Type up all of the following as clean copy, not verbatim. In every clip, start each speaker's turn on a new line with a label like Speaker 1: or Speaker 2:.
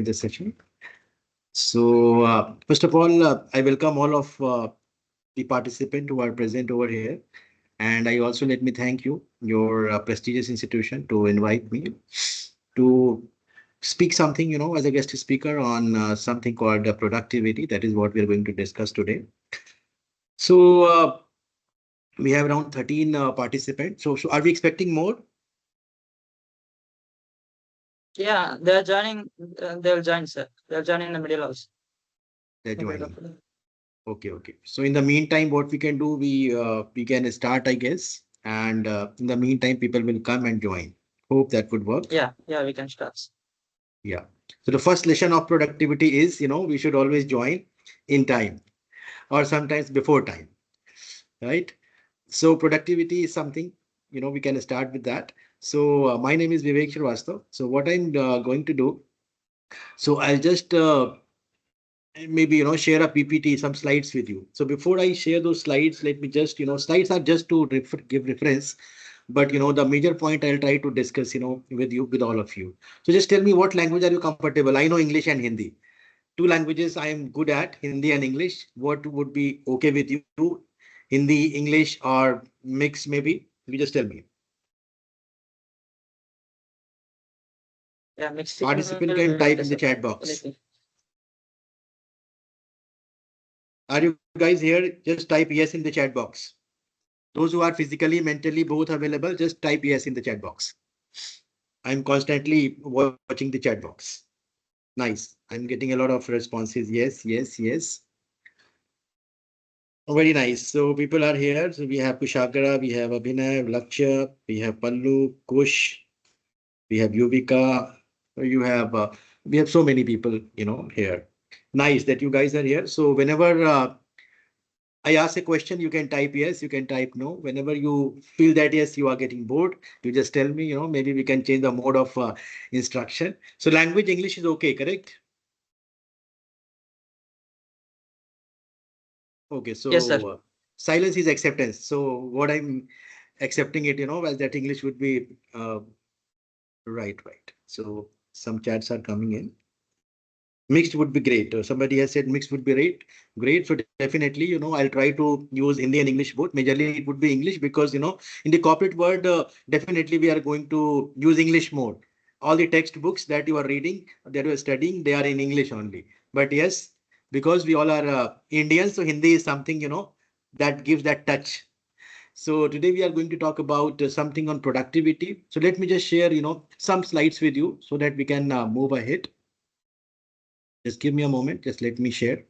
Speaker 1: the session. So, first of all, I welcome all of the participants who are present over here. And I also let me thank you, your prestigious institution, to invite me to speak something, as a guest speaker on something called productivity. That is what we are going to discuss today. So, we have around 13 participants. So are we expecting more?
Speaker 2: Yeah, they're joining. They'll join, sir. They'll join in the middle also.
Speaker 1: They're joining. Okay. So in the meantime, what we can do, we can start, I guess. And in the meantime, people will come and join. Hope that would work.
Speaker 2: Yeah, we can start.
Speaker 1: Yeah. So the first lesson of productivity is, we should always join in time or sometimes before time, right? So productivity is something, we can start with that. So my name is Vivek Srivastava. So what I'm going to do, so I'll just maybe share a PPT, some slides with you. So before I share those slides, let me just slides are just to give reference, but the major point I'll try to discuss with all of you. So just tell me, what language are you comfortable? I know English and Hindi, two languages I am good at, Hindi and English. What would be okay with you? Hindi, English, or mix? Maybe you just tell me.
Speaker 2: Yeah, mixed.
Speaker 1: Participant can type in the chat box. Are you guys here? Just type yes in the chat box. Those who are physically, mentally both available, just type yes in the chat box. I'm constantly watching the chat box. Nice. I'm getting a lot of responses. Yes. Very nice. So people are here. So we have Kushagara, we have Abhinav, Lakshya, we have Pallu, Kush, we have Yuvika. We have so many people, here. Nice that you guys are here. So whenever I ask a question, you can type yes, you can type no. Whenever you feel that yes, you are getting bored, you just tell me, maybe we can change the mode of instruction. So language English is okay, correct? Okay, so
Speaker 2: yes, sir.
Speaker 1: Silence is acceptance. So what I'm accepting it, well, that English would be right. So some chats are coming in. Mixed would be great. Somebody has said mixed would be great. So definitely, I'll try to use Hindi and English both. Majorly, it would be English because, in the corporate world, definitely we are going to use English more. All the textbooks that you are reading, that you are studying, they are in English only. But yes, because we all are Indians, so Hindi is something, that gives that touch. So today we are going to talk about something on productivity. So let me just share, some slides with you so that we can move ahead. Just give me a moment. Just let me share.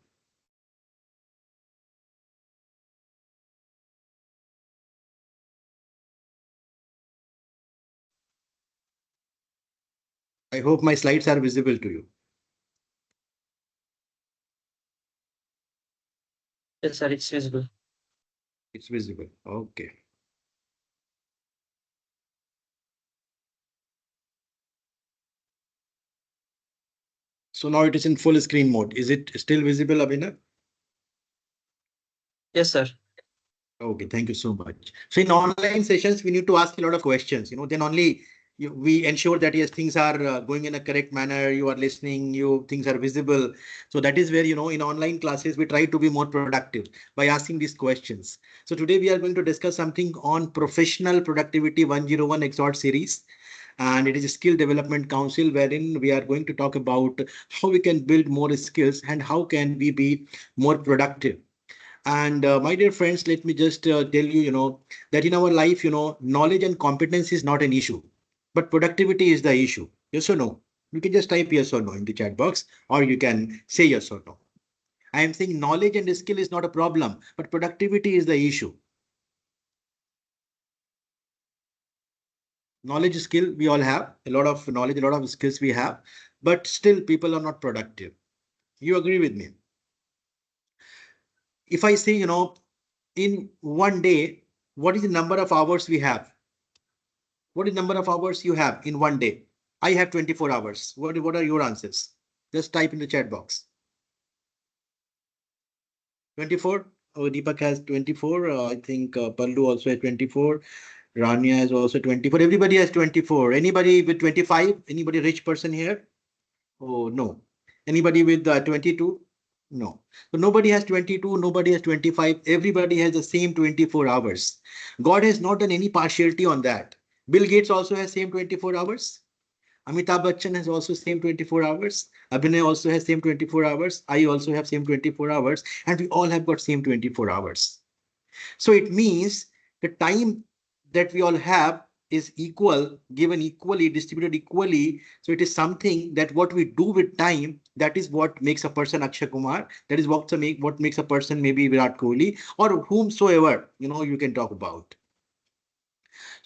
Speaker 1: I hope my slides are visible to you.
Speaker 2: Yes, sir. It's visible.
Speaker 1: It's visible. Okay. So now it is in full screen mode. Is it still visible, Abhinav?
Speaker 2: Yes, sir.
Speaker 1: Okay, thank you so much. So in online sessions, we need to ask a lot of questions, then only we ensure that yes, things are going in a correct manner. You are listening, things are visible. So that is where, in online classes, we try to be more productive by asking these questions. So today we are going to discuss something on professional productivity 101 Exhort Series. And it is a skill development council wherein we are going to talk about how we can build more skills and how can we be more productive. And my dear friends, let me just tell you, that in our life, knowledge and competence is not an issue, but productivity is the issue. Yes or no? You can just type yes or no in the chat box, or you can say yes or no. I am saying knowledge and skill is not a problem, but productivity is the issue. Knowledge, skill, we all have a lot of knowledge, a lot of skills we have, but still people are not productive. You agree with me? If I say, in one day, what is the number of hours we have? What is the number of hours you have in one day? I have 24 hours. What are your answers? Just type in the chat box. 24. Oh, Deepak has 24. I think Pallu also has 24. Rania has also 24. Everybody has 24. Anybody with 25? Anybody rich person here? Oh, no. Anybody with 22? No. So nobody has 22, nobody has 25. Everybody has the same 24 hours. God has not done any partiality on that. Bill Gates also has same 24 hours. Amitabh Bachchan has also same 24 hours. Abhinay also has same 24 hours. I also have same 24 hours. And we all have got same 24 hours. So it means the time that we all have is equal, given equally, distributed equally. So it is something that what we do with time, that is what makes a person Akshay Kumar. That is what makes a person maybe Virat Kohli or whomsoever, you can talk about.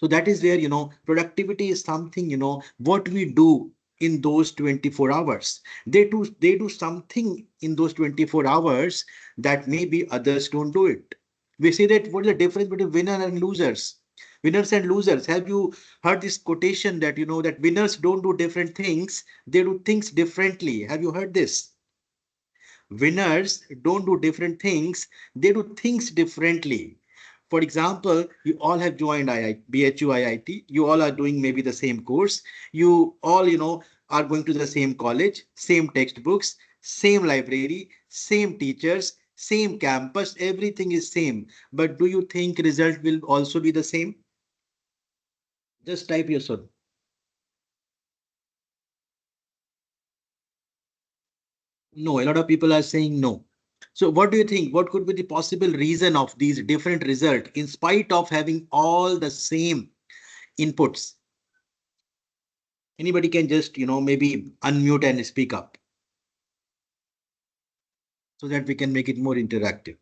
Speaker 1: So that is where, productivity is something, what we do in those 24 hours. They do something in those 24 hours that maybe others don't do it. We say that what is the difference between winner and losers? Winners and losers. Have you heard this quotation that, that winners don't do different things, they do things differently? Have you heard this? Winners don't do different things, they do things differently. For example, you all have joined BHU IIT. You all are doing maybe the same course. You all, are going to the same college, same textbooks, same library, same teachers, same campus. Everything is same. But do you think result will also be the same? Just type your son. No, a lot of people are saying no. So what do you think? What could be the possible reason of these different results in spite of having all the same inputs? Anybody can just, maybe unmute and speak up so that we can make it more interactive.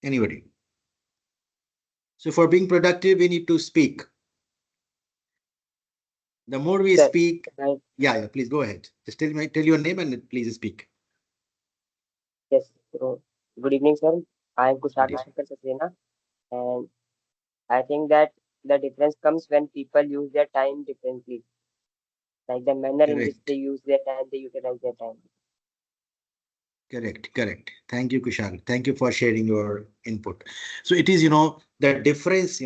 Speaker 1: Anybody? So for being productive, we need to speak. The more we
Speaker 3: Sir,
Speaker 1: speak,
Speaker 3: right.
Speaker 1: yeah, please go ahead. Just tell your name and please speak.
Speaker 3: Yes. So, good evening, sir. I am
Speaker 1: Good
Speaker 3: Kushag
Speaker 1: evening.
Speaker 3: Shankar Saxena, and I think that the difference comes when people use their time differently, like the manner in which they
Speaker 1: Correct.
Speaker 3: use their time, they utilize their time.
Speaker 1: Correct. Thank you, Kushag. Thank you for sharing your input. So it is, the difference,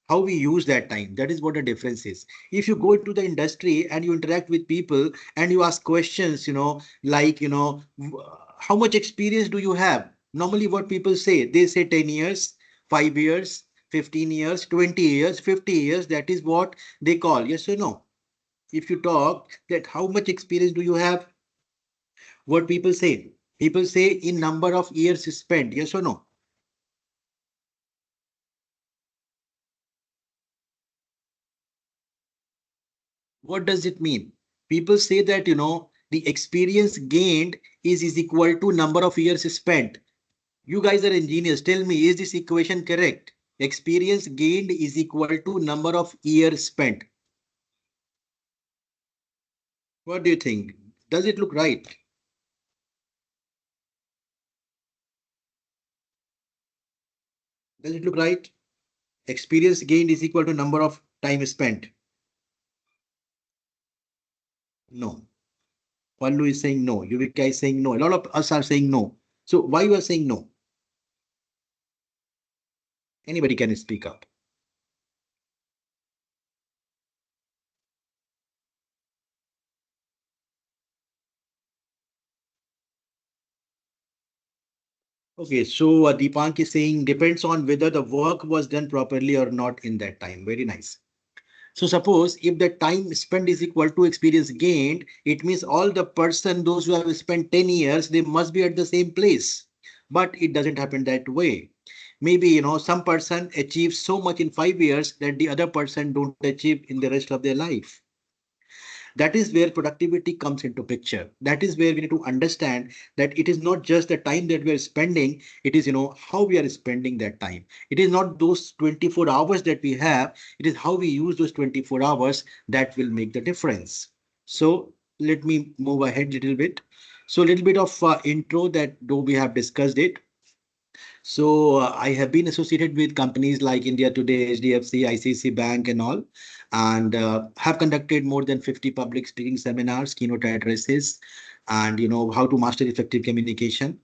Speaker 1: how we use that time. That is what the difference is. If you go into the industry and you interact with people and you ask questions, like, how much experience do you have? Normally, what people say, they say 10 years, 5 years, 15 years, 20 years, 50 years. That is what they call. Yes or no? If you talk that how much experience do you have? What people say? People say in number of years spent. Yes or no? What does it mean? People say that, the experience gained is equal to number of years spent. You guys are engineers. Tell me, is this equation correct? Experience gained is equal to number of years spent. What do you think? Does it look right? Does it look right? Experience gained is equal to number of time spent. No. Pallu is saying no. Yuvika is saying no. A lot of us are saying no. So why you are saying no? Anybody can speak up. Okay, so Deepank is saying depends on whether the work was done properly or not in that time. Very nice. So suppose if the time spent is equal to experience gained, it means all the person, those who have spent 10 years, they must be at the same place. But it doesn't happen that way. Maybe, some person achieves so much in 5 years that the other person don't achieve in the rest of their life. That is where productivity comes into picture. That is where we need to understand that it is not just the time that we are spending, it is, how we are spending that time. It is not those 24 hours that we have, it is how we use those 24 hours that will make the difference. So let me move ahead a little bit. So a little bit of intro that though we have discussed it. So I have been associated with companies like India Today, HDFC, ICICI Bank, and all, and have conducted more than 50 public speaking seminars, keynote addresses, and how to master effective communication.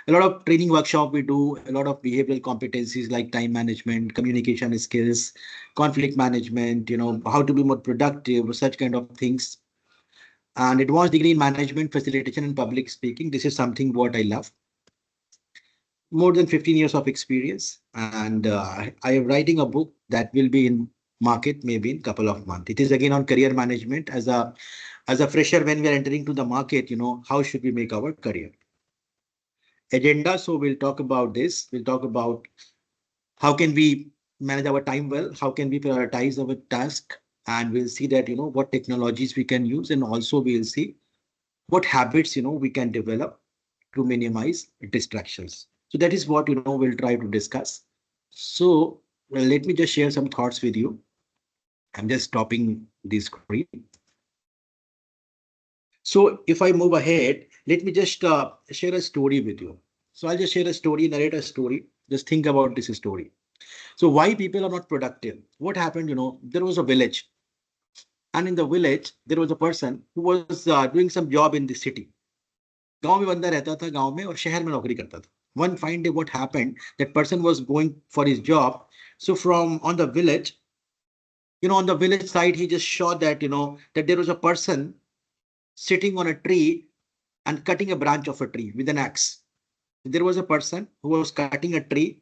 Speaker 1: A lot of training workshop we do, a lot of behavioral competencies like time management, communication skills, conflict management, how to be more productive, such kind of things. And advanced degree in management, facilitation, and public speaking. This is something what I love. More than 15 years of experience, and I am writing a book that will be in market maybe in couple of months. It is again on career management as a fresher when we are entering to the market. How should we make our career agenda? So we'll talk about this. We'll talk about how can we manage our time well, how can we prioritize our task, and we'll see that what technologies we can use, and also we'll see what habits we can develop to minimize distractions. So that is what we'll try to discuss. So let me just share some thoughts with you. I'm just stopping the screen. So if I move ahead, let me just share a story with you. So I'll just share a story, narrate a story. Just think about this story. So why people are not productive? What happened? There was a village, and in the village there was a person who was doing some job in the city. गांव में बंदा रहता था, गांव में और शहर में नौकरी करता था. One fine day, what happened? That person was going for his job. So from on the village, on the village side, he just saw that that there was a person sitting on a tree and cutting a branch of a tree with an axe. There was a person who was cutting a tree.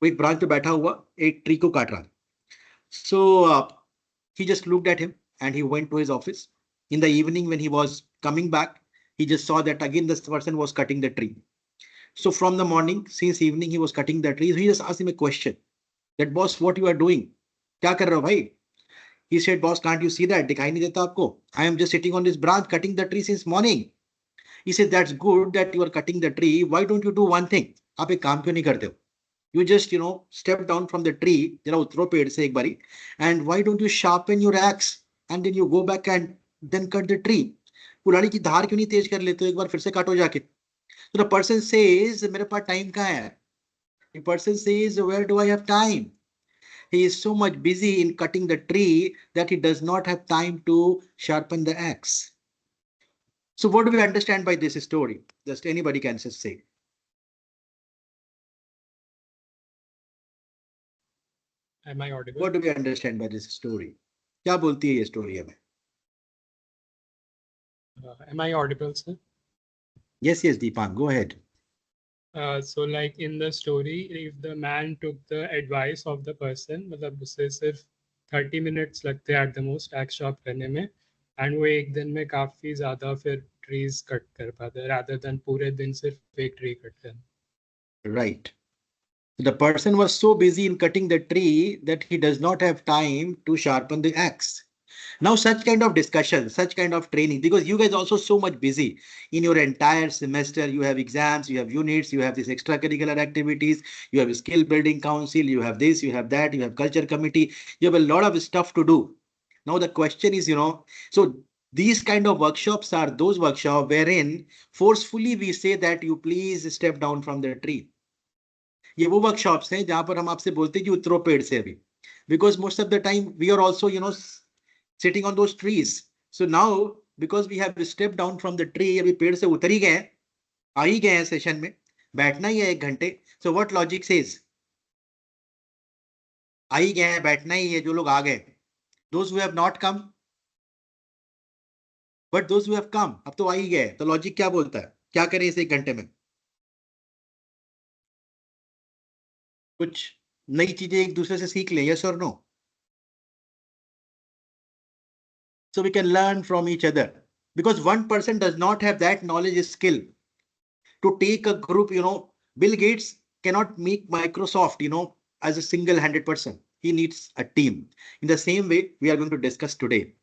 Speaker 1: वो एक branch पे बैठा हुआ एक tree को काट रहा. So he just looked at him and he went to his office. In the evening, when he was coming back, he just saw that again this person was cutting the tree. So from the morning, since evening, he was cutting the tree. So he just asked him a question. That boss, what you are doing? क्या कर रहे हो भाई? He said, boss, can't you see that? दिखाई नहीं देता आपको? I am just sitting on this branch cutting the tree since morning. He said, that's good that you are cutting the tree. Why don't you do one thing? आप एक काम क्यों नहीं करते हो? You just step down from the tree, जरा उतरो पेड़ से एक बारी, and why don't you sharpen your axe and then you go back and then cut the tree? कुल्हाड़ी की धार क्यों नहीं तेज कर लेते हो, एक बार फिर से काटो जाके. So the person says, मेरे पास टाइम कहाँ है? The person says, where do I have time? He is so much busy in cutting the tree that he does not have time to sharpen the axe. So what do we understand by this story? Just anybody can just say.
Speaker 4: Am I audible?
Speaker 1: What do we understand by this story? क्या बोलती है ये story हमें?
Speaker 4: Am I audible, sir?
Speaker 1: Yes, Deepan, go ahead.
Speaker 4: So like in the story, if the man took the advice of the person, मतलब उसे सिर्फ 30 minutes लगते हैं at the most axe sharp करने में, and वो एक दिन में काफी ज़्यादा फिर trees cut कर पाते हैं rather than पूरे दिन सिर्फ एक tree cut करना.
Speaker 1: Right. The person was so busy in cutting the tree that he does not have time to sharpen the axe. Now, such kind of discussion, such kind of training, because you guys are also so much busy in your entire semester. You have exams, you have units, you have these extracurricular activities, you have a skill building council, you have this, you have that, you have culture committee, you have a lot of stuff to do. Now, the question is, so these kind of workshops are those workshops wherein forcefully we say that you please step down from the tree. ये वो workshops हैं जहां पर हम आपसे बोलते हैं कि उतरो पेड़ से अभी, because most of the time we are also sitting on those trees. So now because we have stepped down from the tree, अभी पेड़ से उतर ही गए हैं, आ ही गए हैं सेशन में, बैठना ही है 1 घंटे. So what logic says? आ ही गए हैं, बैठना ही है जो लोग आ गए. Those who have not come, but those who have come, अब तो आ ही गए. तो लॉजिक क्या बोलता है? क्या करें इस 1 घंटे में? कुछ नई चीजें एक दूसरे से सीख लें, yes or no? So we can learn from each other, because one person does not have that knowledge skill to take a group. Bill Gates cannot make Microsoft, as a single-handed person. He needs a team. In the same way, we are going to discuss today.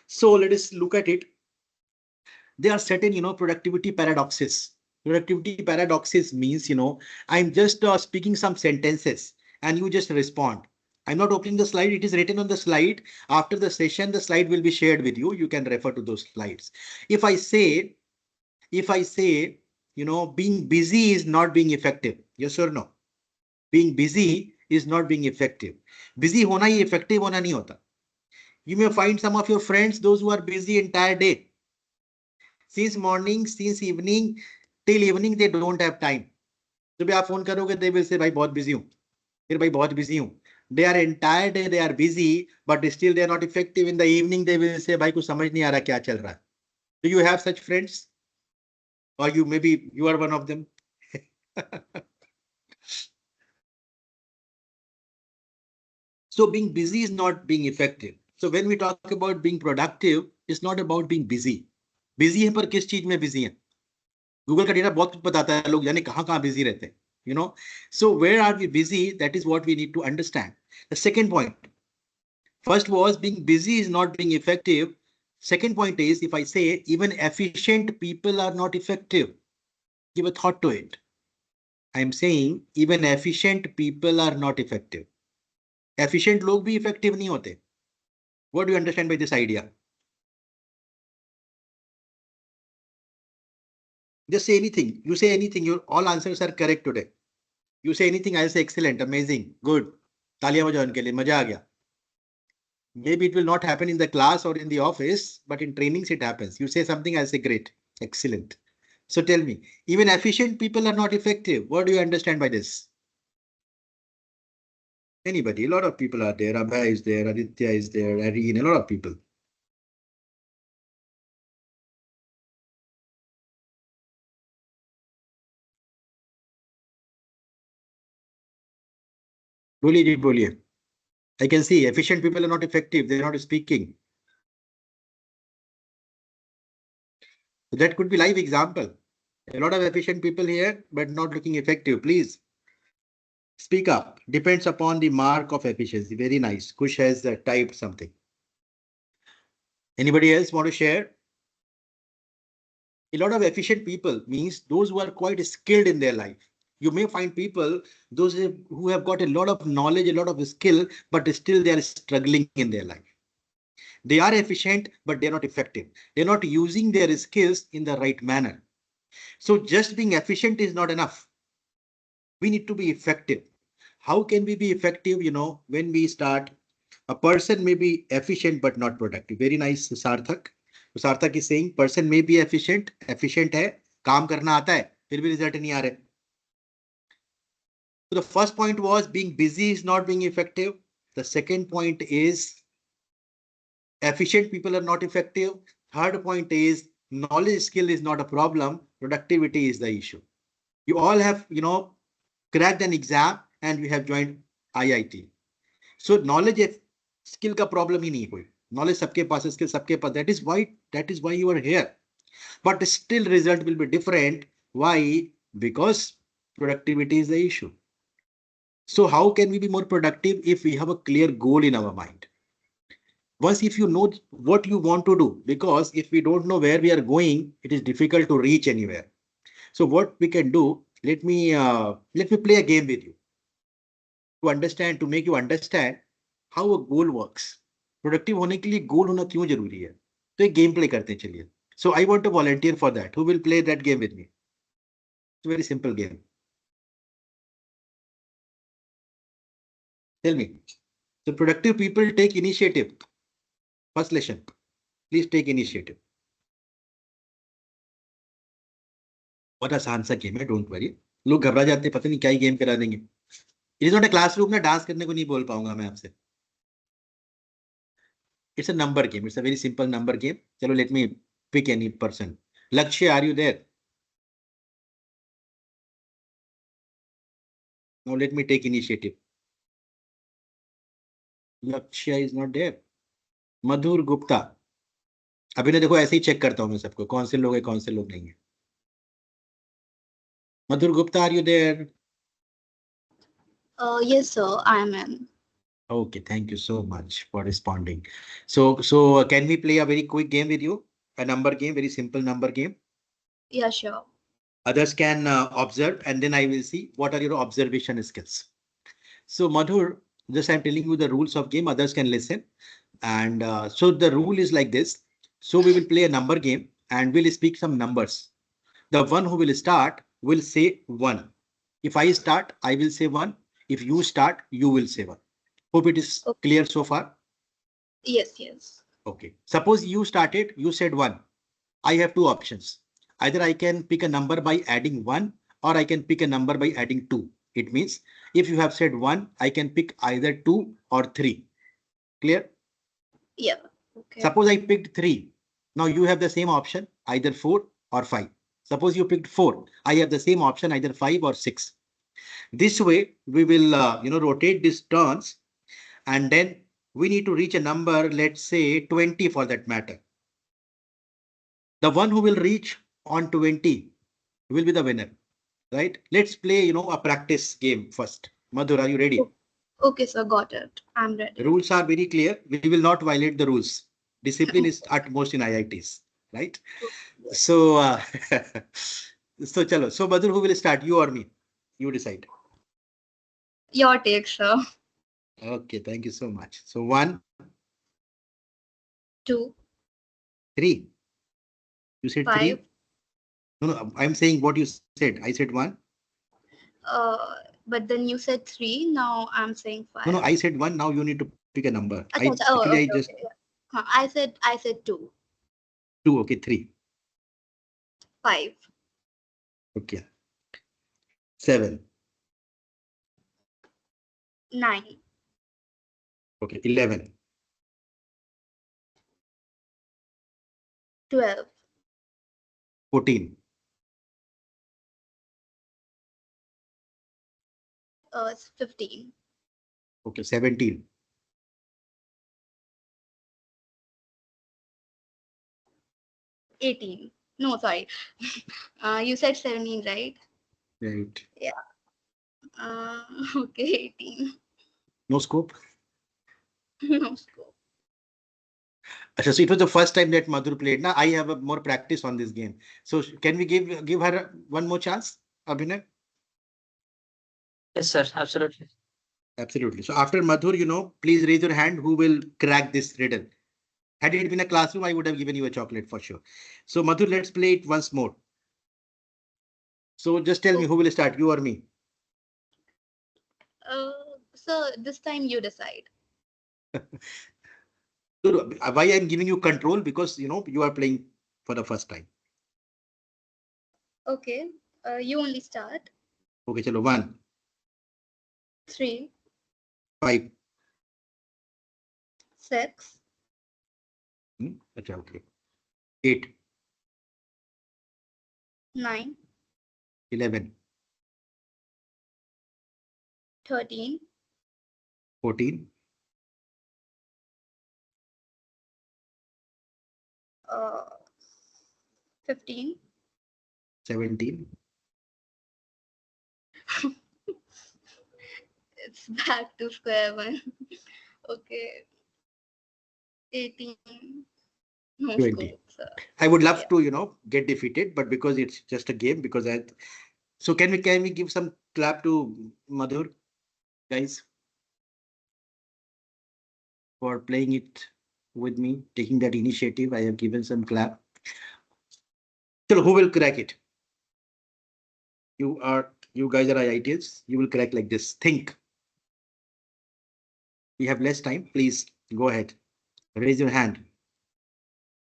Speaker 1: So let us look at it. There are certain, productivity paradoxes. Productivity paradoxes means, I'm just speaking some sentences and you just respond. I'm not opening the slide. It is written on the slide. After the session, the slide will be shared with you. You can refer to those slides. If I say, being busy is not being effective. Yes or no? Being busy is not being effective. Busy hona hi effective hona nahi hota. You may find some of your friends, those who are busy entire day. Since morning, since evening, till evening, they don't have time. सुबह आप phone करोगे they will say भाई बहुत busy हूँ, फिर भाई बहुत busy हूँ. They are entire day they are busy, but still they are not effective. In the evening they will say भाई कुछ समझ नहीं आ रहा क्या चल रहा है. Do you have such friends? Or you maybe you are one of them? So being busy is not being effective. So when we talk about being productive, it's not about being busy. Busy है पर किस चीज में busy है? Google का data बहुत कुछ बताता है, लोग जाने कहाँ बिजी रहते हैं. You know, so where are we busy? That is what we need to understand. The second point. First was being busy is not being effective. Second point is if I say even efficient people are not effective. Give a thought to it. I am saying even efficient people are not effective. Efficient लोग भी effective नहीं होते. What do you understand by this idea? Just say anything. You say anything. Your all answers are correct today. You say anything, I'll say excellent, amazing, good. तालियां बजाओ उनके लिए, मजा आ गया. Maybe it will not happen in the class or in the office, but in trainings it happens. You say something, I'll say great, excellent. So tell me, even efficient people are not effective. What do you understand by this? Anybody? A lot of people are there. Abhay is there, Aditya is there, Irene, a lot of people. बोलिए. I can see efficient people are not effective. They're not speaking. So that could be live example. A lot of efficient people here, but not looking effective. Please speak up. Depends upon the mark of efficiency. Very nice. Kush has typed something. Anybody else want to share? A lot of efficient people means those who are quite skilled in their life. You may find people, those who have got a lot of knowledge, a lot of skill, but still they are struggling in their life. They are efficient, but they're not effective. They're not using their skills in the right manner. So just being efficient is not enough. We need to be effective. How can we be effective? You know, when we start, a person may be efficient, but not productive. Very nice, Sarthak. Sarthak is saying person may be efficient है, काम करना आता है, फिर भी result नहीं आ रहे. So the first point was being busy is not being effective. The second point is efficient people are not effective. Third point is knowledge skill is not a problem. Productivity is the issue. You all have, you know, cracked an exam and you have joined IIT. So knowledge skill का problem ही नहीं कोई. Knowledge सबके पास, skill सबके पास. That is why you are here. But still result will be different. Why? Because productivity is the issue. So how can we be more productive if we have a clear goal in our mind? Once if you know what you want to do, because if we don't know where we are going, it is difficult to reach anywhere. So what we can do, let me play a game with you to make you understand how a goal works. Productive होने के लिए goal होना क्यों जरूरी है? तो एक game play करते हैं चलिए. So I want to volunteer for that. Who will play that game with me? It's a very simple game. Tell me. So productive people take initiative. First lesson. Please take initiative. बहुत आसान सा game है, don't worry. लोग घबरा जाते हैं, पता नहीं क्या ही गेम करा देंगे. It is not a classroom ना, डांस करने को नहीं बोल पाऊंगा मैं आपसे. It's a number game. It's a very simple number game. चलो let me pick any person. Lakshya, are you there? Now let me take initiative. Lakshya is not there. Madhur Gupta. अभी ना देखो ऐसे ही चेक करता हूँ मैं सबको, कौन से लोग है कौन से लोग नहीं है. Madhur Gupta, are you there?
Speaker 5: Yes, sir, I am.
Speaker 1: Okay, thank you so much for responding. So can we play a very quick game with you? A number game, very simple number game.
Speaker 5: Yeah, sure.
Speaker 1: Others can observe and then I will see what are your observation skills. So Madhur, just I'm telling you the rules of game, others can listen. And so the rule is like this. So we will play a number game and we'll speak some numbers. The one who will start will say 1. If I start, I will say 1. If you start, you will say 1. Hope it is clear so far.
Speaker 5: Yes.
Speaker 1: Okay. Suppose you started, you said 1. I have two options. Either I can pick a number by adding 1 or I can pick a number by adding 2. It means if you have said 1, I can pick either 2 or 3. Clear?
Speaker 5: Yeah. Okay.
Speaker 1: Suppose I picked 3. Now you have the same option, either 4 or 5. Suppose you picked 4. I have the same option, either 5 or 6. This way, we will, rotate these turns, and then we need to reach a number, let's say 20 for that matter. The one who will reach on 20 will be the winner, right? Let's play, a practice game first. Madhur, are you ready?
Speaker 5: Okay, sir. Got it. I'm ready.
Speaker 1: The rules are very clear. We will not violate the rules. Discipline is utmost in IITs, right? So, so chalo. So Madhur, who will start? You or me? You decide.
Speaker 5: Your take, sir.
Speaker 1: Okay, thank you so much. So 1,
Speaker 5: 2,
Speaker 1: 3. You said 3?
Speaker 5: 5.
Speaker 1: No, I'm saying what you said. I said 1.
Speaker 5: But then you said 3. Now I'm saying 5.
Speaker 1: No, I said 1. Now you need to pick a number.
Speaker 5: Okay,
Speaker 1: Actually, I
Speaker 5: okay,
Speaker 1: just
Speaker 5: okay. I said 2.
Speaker 1: 2. Okay, 3.
Speaker 5: 5.
Speaker 1: Okay. 7.
Speaker 5: 9.
Speaker 1: Okay, 11.
Speaker 5: 12.
Speaker 1: 14.
Speaker 5: 15.
Speaker 1: Okay, 17.
Speaker 5: 18. No, sorry. You said 17, right?
Speaker 1: Right.
Speaker 5: Yeah. Okay, 18.
Speaker 1: No scope.
Speaker 5: No scope.
Speaker 1: So it was the first time that Madhur played. Now I have a more practice on this game. So can we give her one more chance, Abhinay?
Speaker 2: Yes, sir. Absolutely.
Speaker 1: Absolutely. So after Madhur, please raise your hand who will crack this riddle. Had it been a classroom, I would have given you a chocolate for sure. So Madhur, let's play it once more. So just tell me who will start, you or me?
Speaker 5: So this time you decide.
Speaker 1: So why I'm giving you control? Because you are playing for the first time.
Speaker 5: Okay. You only start.
Speaker 1: Okay, chalo. 1,
Speaker 5: 3,
Speaker 1: 5.
Speaker 5: 6,
Speaker 1: Acha, okay. 8,
Speaker 5: 9,
Speaker 1: 11,
Speaker 5: 13,
Speaker 1: 14,
Speaker 5: uh, 15.
Speaker 1: 17.
Speaker 5: It's back to square one. Okay. 18. No
Speaker 1: 20.
Speaker 5: scope, sir.
Speaker 1: I would love
Speaker 5: Yeah.
Speaker 1: to, get defeated, but because it's just a game, because so can we give some clap to Madhur, guys, for playing it with me, taking that initiative. I have given some clap. So who will crack it? You guys are IITs. You will crack like this. Think. We have less time. Please go ahead. Raise your hand.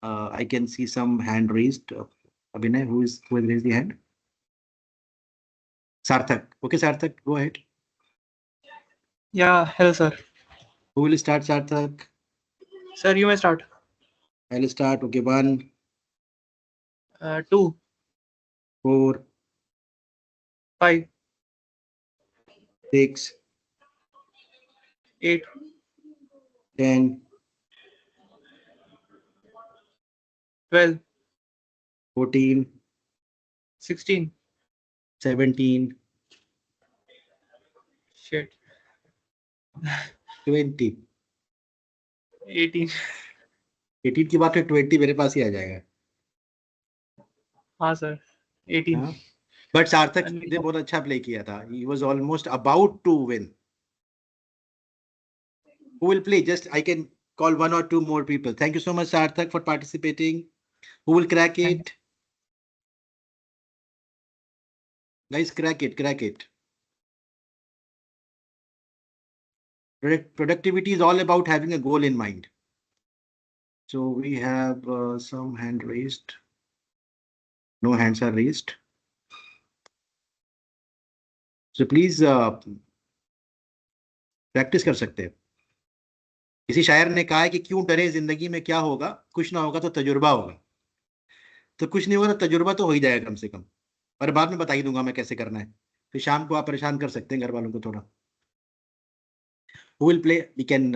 Speaker 1: I can see some hand raised. Abhinay, who has raised the hand? Sarthak. Okay, Sarthak, go ahead.
Speaker 6: Yeah, hello, sir.
Speaker 1: Who will start, Sarthak?
Speaker 6: Sir, you may start.
Speaker 1: I'll start. Okay, 1,
Speaker 6: 2,
Speaker 1: 4,
Speaker 6: 5,
Speaker 1: 6,
Speaker 6: 8,
Speaker 1: 10,
Speaker 6: 12,
Speaker 1: 14,
Speaker 6: 16.
Speaker 1: 17,
Speaker 6: Shit.
Speaker 1: 20.
Speaker 6: 18.
Speaker 1: 18 की बात है 20 मेरे पास ही आ जाएगा.
Speaker 6: हाँ sir 18.
Speaker 1: But सार्थक ने बहुत अच्छा प्ले किया था. He was almost about to win. Who will play? Just I can call 1 or 2 more people. Thank you so much, Sarthak, for participating. Who will crack it? Guys, crack it, crack it. Productivity is all about having a goal in mind. So we have some hand raised. No hands are raised. So please practice कर सकते हैं. किसी शायर ने कहा है कि क्यों डरे, जिंदगी में क्या होगा, कुछ ना होगा तो तजुर्बा होगा. तो कुछ नहीं होगा तो तजुर्बा तो हो ही जाएगा कम से कम. और बाद में बता ही दूंगा मैं कैसे करना है. फिर शाम को आप परेशान कर सकते हैं घर वालों को थोड़ा. Who will play? We can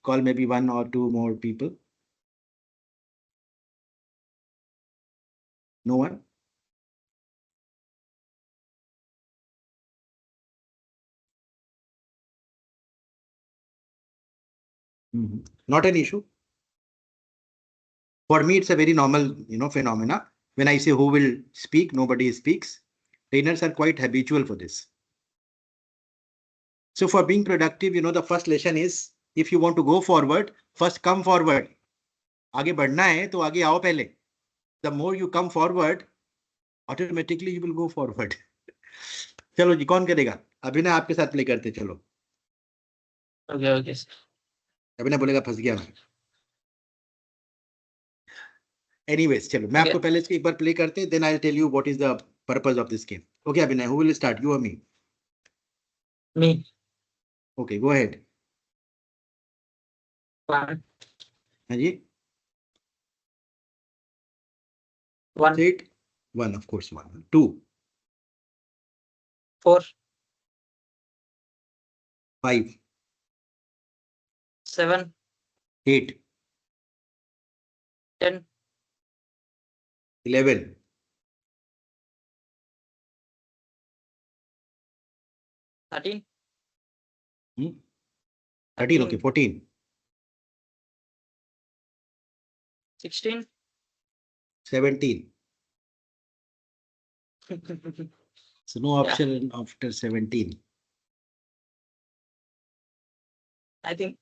Speaker 1: call maybe one or two more people. No one? Not an issue. For me, it's a very normal, phenomena. When I say who will speak, nobody speaks. Trainers are quite habitual for this. So for being productive, the first lesson is, if you want to go forward, first come forward. आगे बढ़ना है तो आगे आओ पहले. The more you come forward, automatically you will go forward. चलो जी, कौन करेगा? अभिनय आपके साथ प्ले करते चलो.
Speaker 2: Okay, okay.
Speaker 1: अभिनय बोलेगा फंस गया मैं. Anyways, चलो मैं
Speaker 2: Okay.
Speaker 1: आपको पहले इसको एक बार प्ले करते, then I'll tell you what is the purpose of this game. Okay, Abhinay, who will start? You or me?
Speaker 2: Me.
Speaker 1: Okay, go ahead.
Speaker 2: One.
Speaker 1: हाँ जी.
Speaker 2: One.
Speaker 1: Say it. One, of course, one. Two,
Speaker 2: 4.
Speaker 1: 5,
Speaker 2: 7.
Speaker 1: 8,
Speaker 2: 10.
Speaker 1: 11,
Speaker 2: 13.
Speaker 1: 13, okay, 14,
Speaker 2: 16.
Speaker 1: 17. So no option after 17.
Speaker 2: I think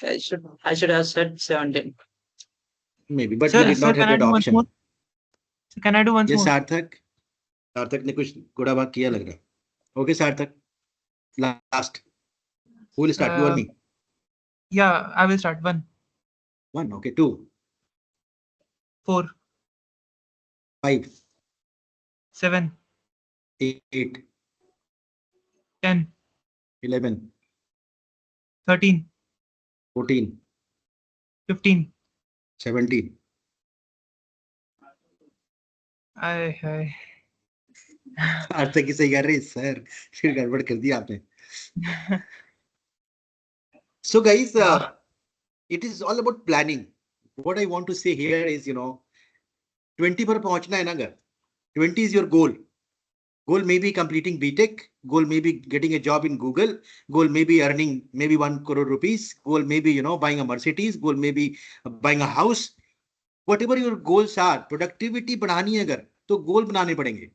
Speaker 2: I should have said 17.
Speaker 1: Maybe, but
Speaker 6: Sir,
Speaker 1: you did
Speaker 6: sir,
Speaker 1: not have
Speaker 6: can I
Speaker 1: that
Speaker 6: do once
Speaker 1: option.
Speaker 6: more? So can I do once
Speaker 1: Yes,
Speaker 6: more?
Speaker 1: सार्थक. सार्थक ने कुछ गुड़ा भाग किया लग रहा. Okay, सार्थक. Last. Who will start? You or me?
Speaker 6: Yeah, I will start. 1,
Speaker 1: 1, okay, 2,
Speaker 6: 4,
Speaker 1: 5,
Speaker 6: 7,
Speaker 1: 8,
Speaker 6: 10,
Speaker 1: 11,
Speaker 6: 13,
Speaker 1: 14,
Speaker 6: 15.
Speaker 1: 17.
Speaker 6: I
Speaker 1: सार्थक की सही कर रही सर, फिर गड़बड़ कर दी आपने. So guys, it is all about planning. What I want to say here is, 20 पर पहुंचना है ना अगर. 20 is your goal. Goal may be completing BTech. Goal may be getting a job in Google. Goal may be earning maybe 1 crore rupees. Goal may be, buying a Mercedes. Goal may be buying a house. Whatever your goals are, productivity बढ़ानी है अगर, तो गोल बनाने पड़ेंगे.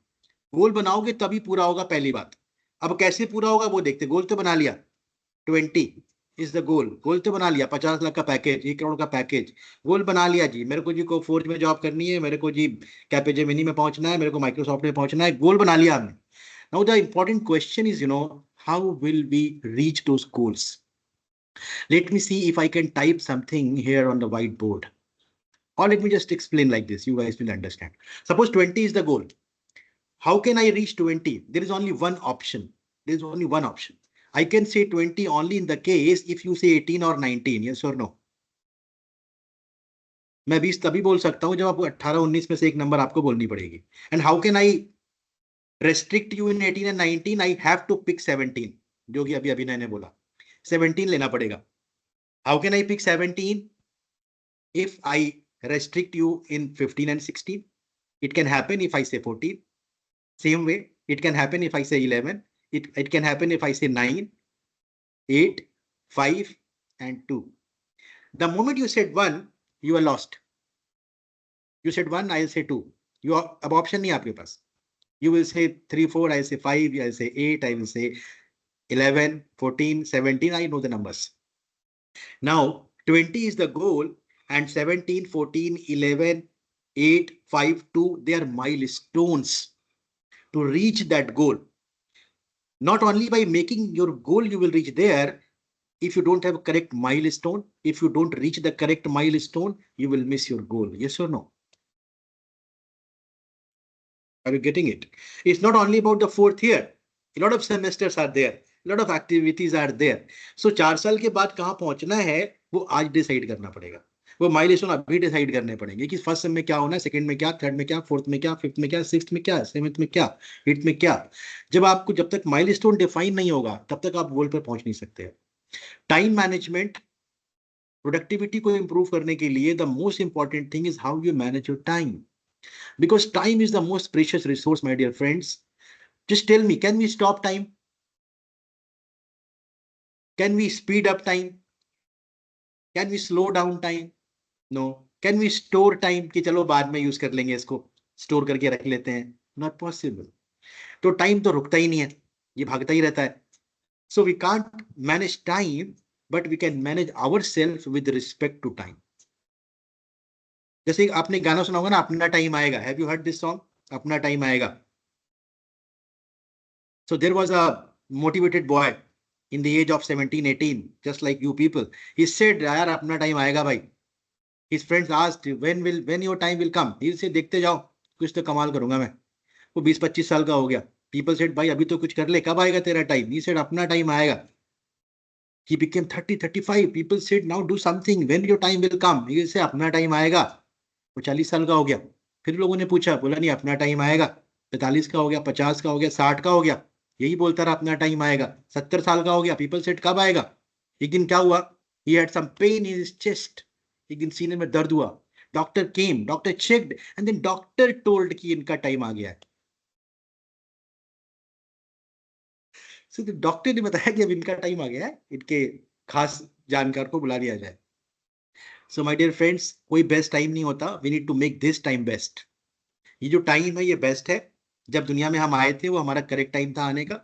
Speaker 1: गोल बनाओगे तभी पूरा होगा, पहली बात. अब कैसे पूरा होगा वो देखते. गोल तो बना लिया, 20 इज द गोल. गोल तो बना लिया, 50 लाख का पैकेज, 1 करोड़ का पैकेज. गोल बना लिया जी, मेरे को जी को 4th में जॉब करनी है, मेरे को जी कैपेजेमिनी में पहुंचना है, मेरे को माइक्रोसॉफ्ट में पहुंचना है. गोल बना लिया हमने. Now the important question is, how will we reach those goals. Let me see if I can type something here on the whiteboard, or let me just explain like this, you guys will understand. Suppose 20 is the goal. How can I reach 20? There is only one option. There is only one option. I can say 20 only in the case if you say 18 or 19. Yes or no? मैं 20 तभी बोल सकता हूं जब आपको 18-19 में से एक नंबर आपको बोलनी पड़ेगी. And how can I restrict you in 18 and 19? I have to pick 17, जो कि अभी अभिनय ने बोला. 17 लेना पड़ेगा. How can I pick 17? If I restrict you in 15 and 16, it can happen if I say 14. Same way, it can happen if I say 11. It can happen if I say 9, 8, 5, and 2. The moment you said 1, you are lost. You said 1, I'll say 2. You are अब option नहीं आपके पास. You will say 3, 4, I'll say 5, I'll say 8, I will say 11, 14, 17. I know the numbers. Now, 20 is the goal, and 17, 14, 11, 8, 5, 2, they are milestones to reach that goal. Not only by making your goal you will reach there. If you don't have a correct milestone, if you don't reach the correct milestone, you will miss your goal. Yes or no? Are you getting it? It's not only about the 4th year. A lot of semesters are there, a lot of activities are there. So 4 साल के बाद कहाँ पहुंचना है वो आज decide करना पड़ेगा. वो माइलस्टोन अभी डिसाइड करने पड़ेंगे कि फर्स्ट सेम में क्या होना है, सेकंड में क्या, थर्ड में क्या, फोर्थ में क्या, फिफ्थ में क्या, सिक्स्थ में क्या, सेवंथ में क्या, एट्थ में क्या. जब तक माइलस्टोन डिफाइन नहीं होगा तब तक आप गोल पर पहुंच नहीं सकते. टाइम मैनेजमेंट, प्रोडक्टिविटी को इंप्रूव करने के लिए the most important thing is how you manage your time, because time is the most precious resource my dear friends. Just tell me, can we stop time? Can we speed up time? Can we slow down time? No. Can we store time कि चलो बाद में use कर लेंगे, इसको store करके रख लेते हैं? Not possible. तो टाइम तो रुकता ही नहीं है, ये भागता ही रहता है. So we can't manage time, but we can manage our self with respect to time. जैसे आपने गाना सुना होगा ना, अपना टाइम आएगा. Have you heard this song, अपना टाइम आएगा? So there was a motivated boy in the age of 17, 18, just like you people. He said, यार अपना टाइम आएगा भाई. His friends asked, when your time will come? He said, देखते जाओ, कुछ तो कमाल करूंगा मैं. वो 20-25 साल का हो गया. People said, भाई अभी तो कुछ कर ले, कब आएगा तेरा टाइम? He said, अपना टाइम आएगा. He became 30, 35. People said, now do something. When your time will come? He said, अपना टाइम आएगा. वो 40 साल का हो गया. फिर लोगों ने पूछा, बोला नहीं अपना टाइम आएगा. 45 का हो गया, 50 का हो गया, 60 का हो गया, यही बोलता रहा अपना टाइम आएगा. 70 साल का हो गया. पीपल सेड कब आएगा? एक दिन क्या हुआ? He had some pain in his chest. एक दिन सीने में दर्द हुआ. Doctor came, doctor checked and then doctor told कि इनका टाइम आ गया है. सो डॉक्टर ने बताया कि अब इनका टाइम आ गया है, इनके खास जानकार को बुला लिया जाए. सो माय डियर फ्रेंड्स, कोई बेस्ट टाइम नहीं होता. We need to make this time best. ये जो टाइम है ये बेस्ट है. जब दुनिया में हम आए थे वो हमारा करेक्ट टाइम था आने का.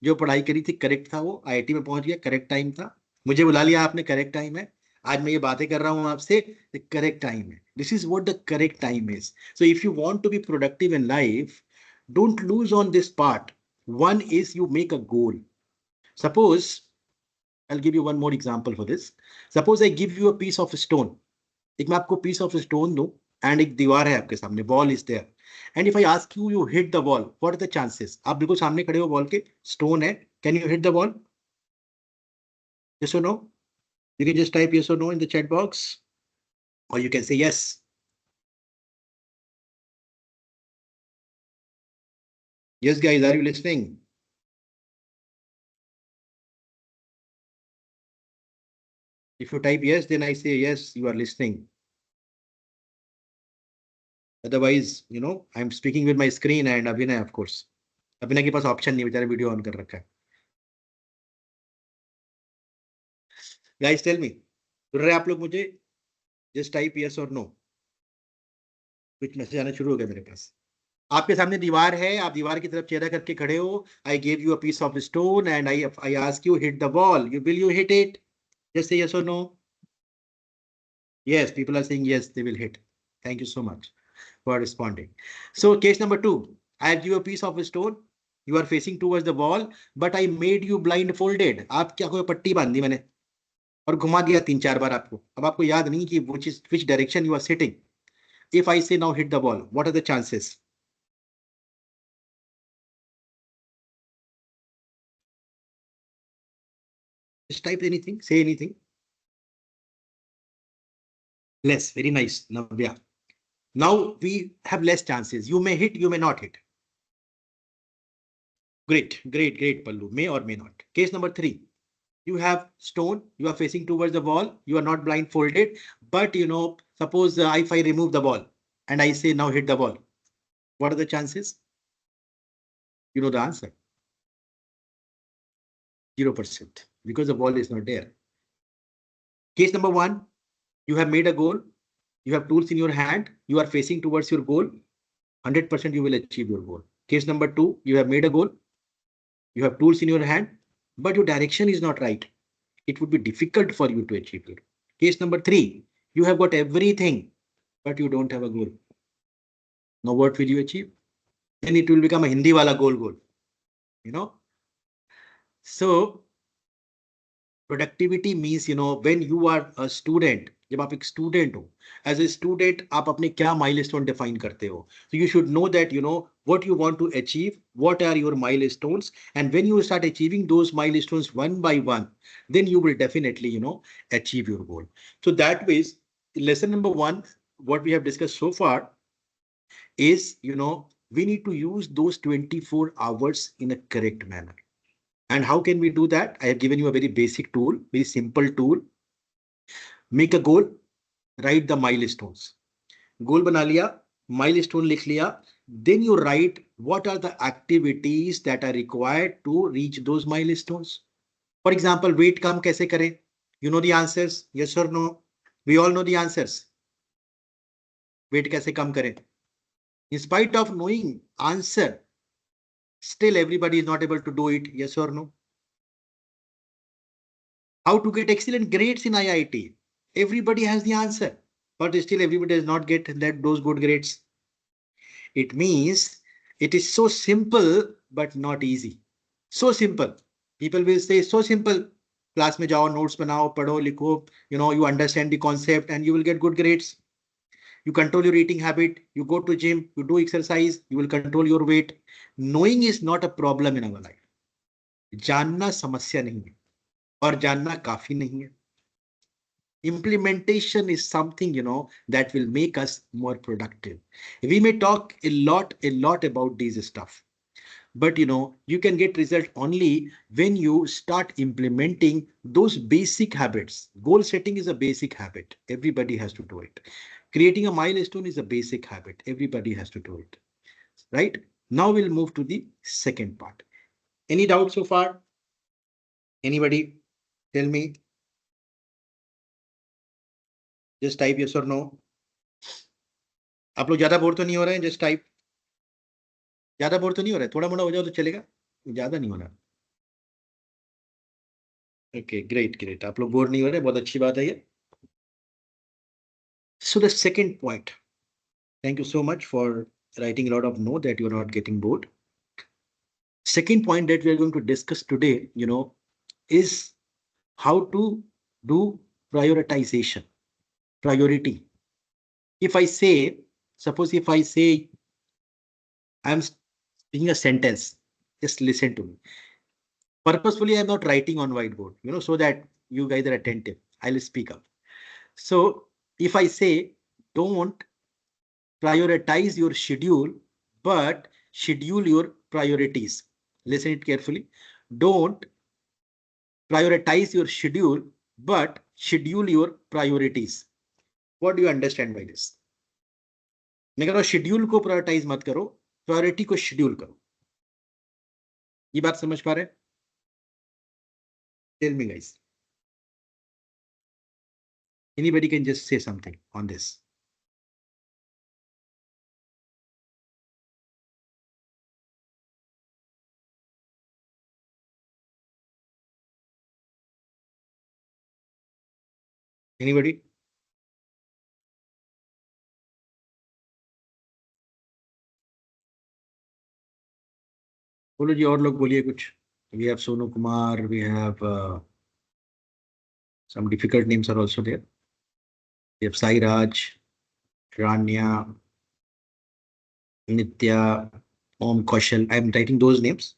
Speaker 1: जो पढ़ाई करी थी करेक्ट था, वो आईआईटी में पहुंच गया, करेक्ट टाइम था. मुझे बुला लिया आपने, करेक्ट टाइम है. आज मैं ये बातें कर रहा हूं आपसे, करेक्ट टाइम है. This is what the correct time is. So if you want to be productive in life, don't lose on this part. One is you make a goal. Suppose I'll give you one more example for this. Suppose I give you a piece of stone. एक मैं आपको piece of stone दूं and एक दीवार है आपके सामने, wall is there. And if I ask you, you hit the wall, what are the chances? आप बिल्कुल सामने खड़े हो wall के, stone है, can you hit the wall? Yes or no? You can just type yes or no in the chat box, or you can say yes. Yes, guys, are you listening? If you type yes, then I say yes, you are listening. Otherwise, I'm speaking with my screen and Abhinay, of course. Abhinay के पास option नहीं, बेचारे video on कर रखा है. Guys, tell me, सुन रहे आप लोग मुझे? Just type yes or no. कुछ मैसेज आना शुरू हो गया मेरे पास. आपके सामने दीवार है, आप दीवार की तरफ चेहरा करके खड़े हो. I gave you a piece of stone and I ask you hit the wall. Will you hit it? Just say yes or no. Yes, people are saying yes, they will hit. Thank you so much for responding. So case number 2, I give you a piece of stone. You are facing towards the wall, but I made you blindfolded. आप क्या कोई पट्टी बांध दी मैंने और घुमा दिया 3-4 बार आपको. अब आपको याद नहीं कि which direction you are sitting. If I say now hit the ball, what are the chances? Just type anything, say anything. Less, very nice. Now we have less chances. You may hit, you may not hit. Great, Pallu. May or may not. Case number 3. You have stone, you are facing towards the wall, you are not blindfolded, but suppose if I remove the ball and I say now hit the ball, what are the chances? You know the answer. 0%, because the ball is not there. Case number 1, you have made a goal, you have tools in your hand, you are facing towards your goal, 100% you will achieve your goal. Case number 2, you have made a goal, you have tools in your hand, but your direction is not right. It would be difficult for you to achieve it. Case number 3, you have got everything, but you don't have a goal. Now what will you achieve? Then it will become a Hindi wala goal. So productivity means when you are a student, जब आप एक student हो, as a student आप अपने क्या milestone define करते हो. So you should know that what you want to achieve, what are your milestones, and when you start achieving those milestones one by one, then you will definitely achieve your goal. So that way, lesson number one, what we have discussed so far is we need to use those 24 hours in a correct manner. And how can we do that? I have given you a very basic tool, very simple tool. Make a goal, write the milestones. Goal बना लिया, milestone लिख लिया. Then you write what are the activities that are required to reach those milestones. For example, weight कम कैसे करें? You know the answers, yes or no? We all know the answers. Weight कैसे कम करें? In spite of knowing answer, still everybody is not able to do it, yes or no? How to get excellent grades in IIT? Everybody has the answer, but still everybody does not get those good grades. It means it is so simple, but not easy. So simple. People will say so simple. Class में जाओ, notes बनाओ, पढ़ो, लिखो. You understand the concept and you will get good grades. You control your eating habit. You go to gym. You do exercise. You will control your weight. Knowing is not a problem in our life. जानना समस्या नहीं है और जानना काफी नहीं है. Implementation is something that will make us more productive. We may talk a lot about these stuff, but you can get result only when you start implementing those basic habits. Goal setting is a basic habit, everybody has to do it. Creating a milestone is a basic habit, everybody has to do it. Right now we'll move to the second part. Any doubt so far? Anybody tell me? Just type yes or no. आप लोग ज्यादा bore तो नहीं हो रहे हैं? Just type. ज्यादा bore तो नहीं हो रहा है? थोड़ा मोड़ा हो जाओ तो चलेगा, ज्यादा नहीं हो रहा. Okay, great. आप लोग बोर नहीं हो रहे, बहुत अच्छी बात है ये. So the second point, thank you so much for writing a lot of note that you're not getting bored. Second point that we are going to discuss today, is how to do prioritization, priority. If I say, suppose if I say I'm speaking a sentence, just listen to me. Purposefully, I'm not writing on whiteboard, so that you guys are attentive. I'll speak up. So if I say, don't prioritize your schedule, but schedule your priorities. Listen it carefully. Don't prioritize your schedule, but schedule your priorities. What do you understand by this? मैं कह रहा हूं schedule को prioritise मत करो, priority को schedule करो. ये बात समझ पा रहे हैं? Tell me guys. Anybody can just say something on this. Anybody? बोलो जी, और लोग बोलिए कुछ. We have Sonu Kumar, we have some difficult names are also there. We have Sai Raj, Rania, Nitya, Om Kaushal. I am writing those names.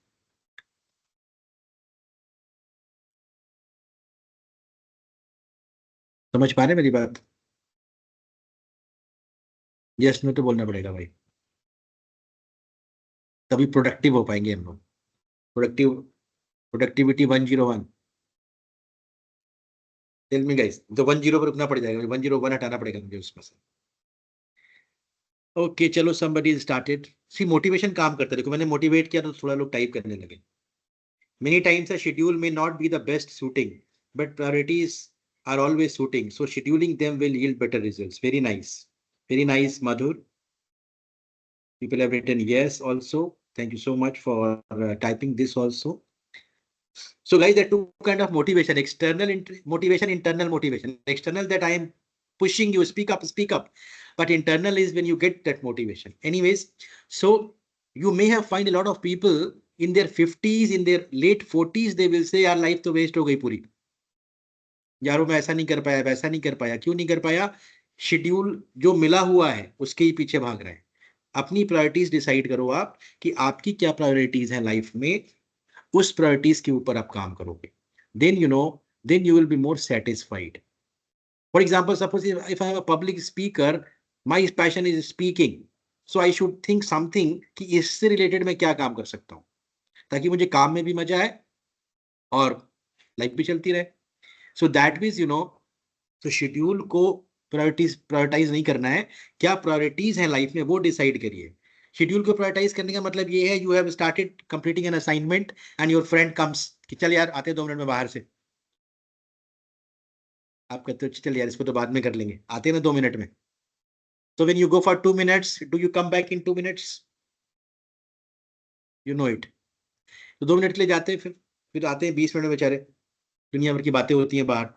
Speaker 1: समझ पा रहे मेरी बात? यस नो तो बोलना पड़ेगा भाई, तभी प्रोडक्टिव हो पाएंगे हम लोग. प्रोडक्टिविटी 101. टेल मी गाइस, तो 10 पर रुकना पड़ जाएगा, 101 हटाना पड़ेगा मुझे उसमें से. ओके चलो, somebody started. सी मोटिवेशन काम करता है. देखो मैंने मोटिवेट किया तो थोड़ा लोग टाइप करने लगे. Many times a schedule may not be the best suiting, but priorities are always suiting. So scheduling them will yield better results. Very nice. Very nice, Madhur. People have written yes also. Thank you so much for typing this also. So guys, there are two kind of motivation: external motivation, internal motivation. External, that I am pushing you, speak up. But internal is when you get that motivation. Anyways, so you may have find a lot of people in their 50s, in their late 40s, they will say, our life to waste ho gayi puri. यारो मैं ऐसा नहीं कर पाया, वैसा नहीं कर पाया, क्यों नहीं कर पाया? शेड्यूल जो मिला हुआ है उसके ही पीछे भाग रहे हैं। अपनी प्रायोरिटीज डिसाइड करो आप कि आपकी क्या प्रायोरिटीज है लाइफ में, उस प्रायोरिटीज के ऊपर आप काम करोगे, then then you will be more satisfied. For example, suppose if I am a public speaker, my passion is speaking, so I should think something कि इससे रिलेटेड मैं क्या काम कर सकता हूँ ताकि मुझे काम में भी मजा आए और लाइफ भी चलती रहे। सो दैट मीन्स तो शेड्यूल को प्रायोरिटाइज नहीं करना है, क्या प्रायोरिटीज है लाइफ में वो डिसाइड करिए। शेड्यूल को प्रायोरिटाइज करने का मतलब ये है, you have started completing an assignment and your friend comes कि चल यार आते 2 मिनट में बाहर से। आप कहते हो चल यार इसको तो बाद में कर लेंगे, आते ना 2 मिनट में। तो when you go for 2 minutes, do you come back in 2 minutes? You know it. तो 2 मिनट के लिए जाते हैं, फिर आते हैं 20 मिनट में बेचारे, दुनिया भर की बातें होती हैं बाहर,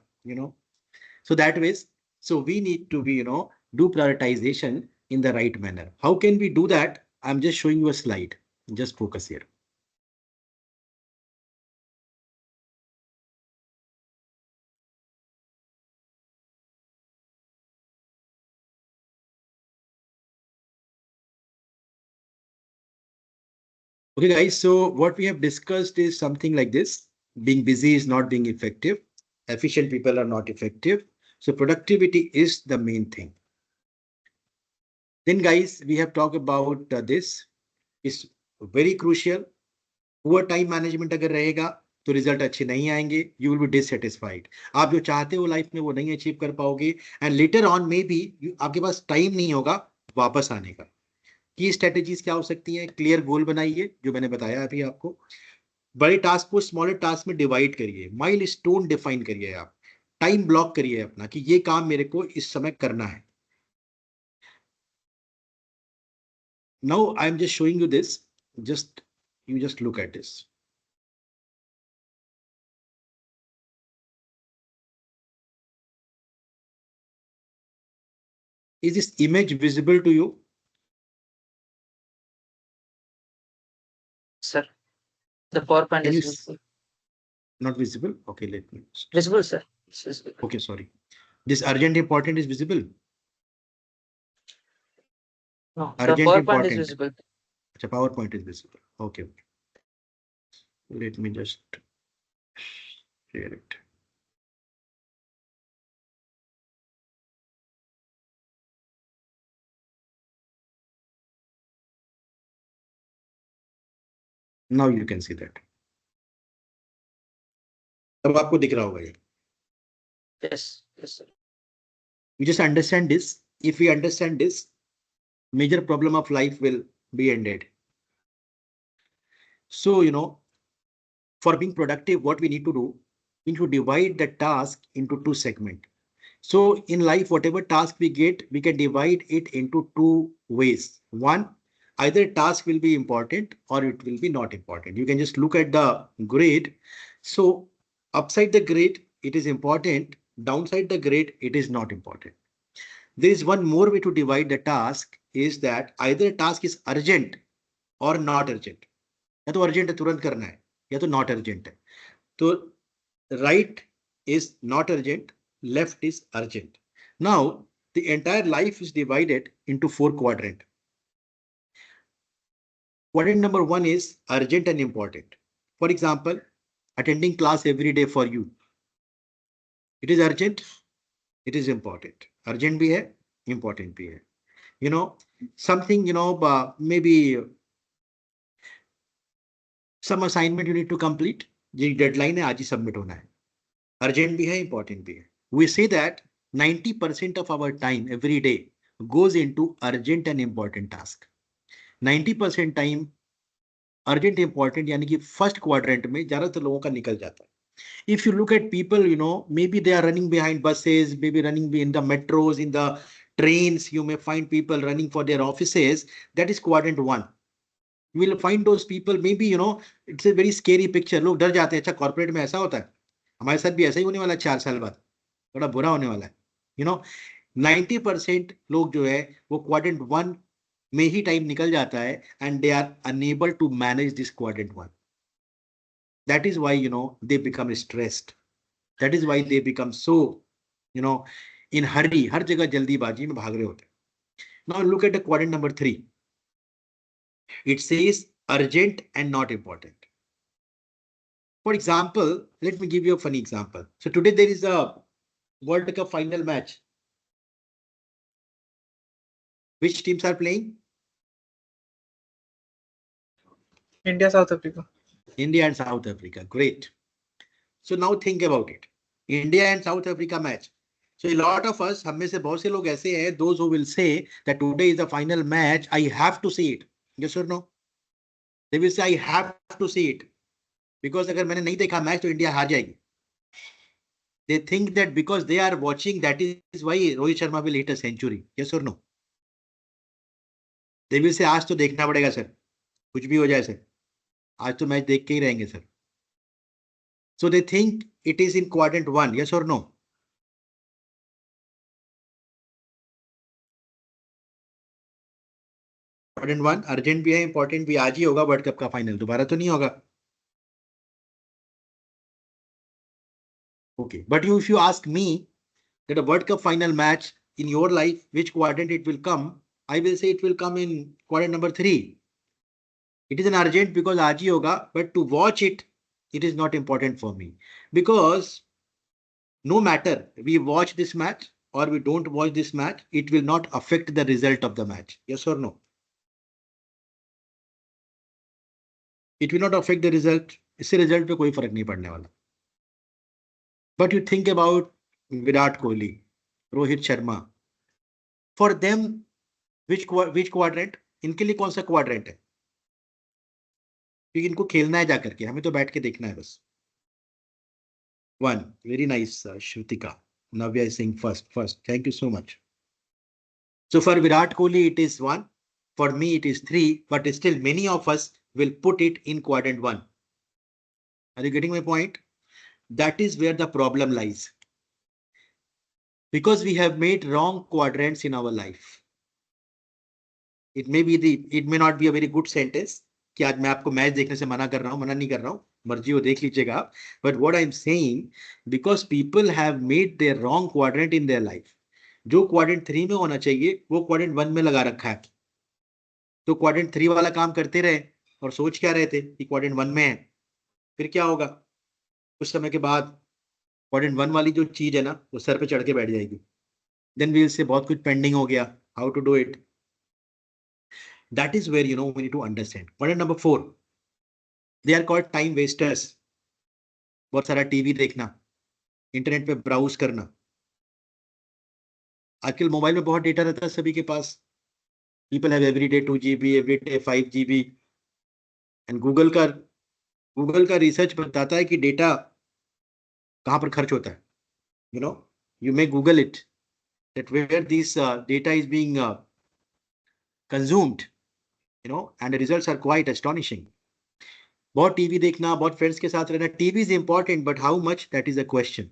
Speaker 1: So that ways, so we need to be, do prioritization in the right manner. How can we do that? I'm just showing you a slide. Just focus here. Okay, guys, so what we have discussed is something like this. Being busy is not being effective. Efficient people are not effective. So productivity is the main thing. Then, guys, we have talked about this. It's very crucial. Poor time management अगर रहेगा तो result अच्छे नहीं आएंगे, you will B dissatisfied. आप जो चाहते हो लाइफ में वो नहीं अचीव कर पाओगे, एंड लेटर ऑन में भी आपके पास टाइम नहीं होगा वापस आने का। की स्ट्रेटेजीज क्या हो सकती हैं? क्लियर गोल बनाइए, जो मैंने बताया अभी आपको। बड़े टास्क को स्मॉलर टास्क में डिवाइड करिए, माइलस्टोन डिफाइन करिए, आप टाइम ब्लॉक करिए अपना कि ये काम मेरे को इस समय करना है। Now I am just showing you this, you just look at this. Is this image visible to you?
Speaker 2: Sir, the PowerPoint
Speaker 1: Can
Speaker 2: is
Speaker 1: you
Speaker 2: visible.
Speaker 1: Not visible? Okay, let me.
Speaker 2: Visible, sir. It's visible.
Speaker 1: Okay, sorry. This urgent important is visible.
Speaker 2: No, the
Speaker 1: Urgent
Speaker 2: PowerPoint
Speaker 1: important.
Speaker 2: is visible.
Speaker 1: Acha, PowerPoint is visible. Okay. Let me just share it. Now you can see that. अब आपको दिख रहा होगा ये.
Speaker 2: Yes, yes, sir.
Speaker 1: You just understand this. If we understand this, major problem of life will be ended. So, for being productive, what we need to do, we need to divide the task into 2 segments. So in life, whatever task we get, we can divide it into 2 ways. One, either task will be important or it will be not important. You can just look at the grade. So upside the grade, it is important. Downside the grade, it is not important. There is one more way to divide the task, is that either task is urgent or not urgent. या तो urgent है तुरंत करना है, या तो not urgent है. तो right is not urgent, left is urgent. Now, the entire life is divided into 4 quadrants. Quadrant number 1 is urgent and important. For example, attending class every day for you. It is urgent, it is important. Urgent bhi hai, important bhi hai. Something, maybe some assignment you need to complete. ये deadline है, आज ही submit होना है. Urgent bhi hai, important bhi hai. We say that 90% of our time every day goes into urgent and important task. 90% time urgent important यानी कि first quadrant में ज्यादातर लोगों का निकल जाता है. If you look at people, maybe they are running behind buses, maybe running in the metros, in the trains, you may find people running for their offices. That is quadrant 1. You will find those people, maybe, it's a very scary picture. लोग डर जाते हैं, अच्छा corporate में ऐसा होता है, हमारे साथ भी ऐसा ही होने वाला है 4 साल बाद, बड़ा बुरा होने वाला है. 90% लोग जो है वो क्वाड्रेंट 1 में ही टाइम निकल जाता है, and they are unable to manage this quadrant 1. दैट इज व्हाई they become stressed. That is why they become so, in hurry. हर जगह जल्दीबाजी में भाग रहे होते हैं. Now look at the quadrant number 3. It says urgent and not important. For example, let me give you a funny example. So today there is a World Cup final match. Which teams are playing?
Speaker 6: India, South Africa.
Speaker 1: India and South Africa. Great. So now think about it. India and South Africa match. So a lot of us, हम में से बहुत से लोग ऐसे हैं, those who will say that today is the final match, I have to see it. Yes or no? They will say I have to see it. Because अगर मैंने नहीं देखा मैच तो इंडिया हार जाएगी. They think that because they are watching, that is why Rohit Sharma will hit a century. Yes or no? They will say आज तो देखना पड़ेगा सर, कुछ भी हो जाए सर, आज तो मैच देख के ही रहेंगे sir. So they think it is in quadrant 1. Yes or no? Quadrant 1 urgent भी है, इंपॉर्टेंट भी. आज ही होगा वर्ल्ड कप का फाइनल, दोबारा तो नहीं होगा. Okay, but if you ask me that a World Cup final match in your life, which quadrant it will come, I will say it will come in quadrant number 3. It is an urgent because आज ही होगा, but to watch it, it is not important for me. Because no matter we watch this match or we don't watch this match, it will not affect the result of the match. Yes or no? It will not affect the result. इससे result पे कोई फर्क नहीं पड़ने वाला. But you think about Virat Kohli, Rohit Sharma. For them, which quadrant? इनके लिए कौन सा quadrant है? क्योंकि इनको खेलना है जाकर के, हमें तो बैठ के देखना है बस. 1. Very nice, Shrutika. Navya is saying first. Thank you so much. So for Virat Kohli, it is 1. For me, it is 3. But still, many of us will put it in quadrant 1. Are you getting my point? That is where the problem lies. Because we have made wrong quadrants in our life. It may not be a very good sentence कि आज मैं आपको match देखने से मना कर रहा हूं, मना नहीं कर रहा हूं, मर्जी हो देख लीजिएगा आप. But what I'm saying, because people have made their wrong quadrant in their life. जो quadrant 3 में होना चाहिए वो quadrant 1 में लगा रखा है. तो quadrant 3 वाला काम करते रहे और सोच क्या रहे थे कि quadrant 1 में है. फिर क्या होगा? कुछ समय के बाद quadrant 1 वाली जो चीज है ना, वो सर पे चढ़ के बैठ जाएगी. Then we'll say बहुत कुछ पेंडिंग हो गया. How to do it? That is where we need to understand. Quadrant number 4. They are called time wasters. बहुत सारा टीवी देखना, इंटरनेट पे ब्राउज करना. आजकल मोबाइल में बहुत डेटा रहता है सभी के पास. People have every day 2 GB, every day 5 GB. And Google का रिसर्च बताता है कि डेटा कहाँ पर खर्च होता है. You may Google it, that where this data is being consumed, and the results are quite astonishing. बहुत टीवी देखना, बहुत फ्रेंड्स के साथ रहना. TV is important, but how much, that is a question.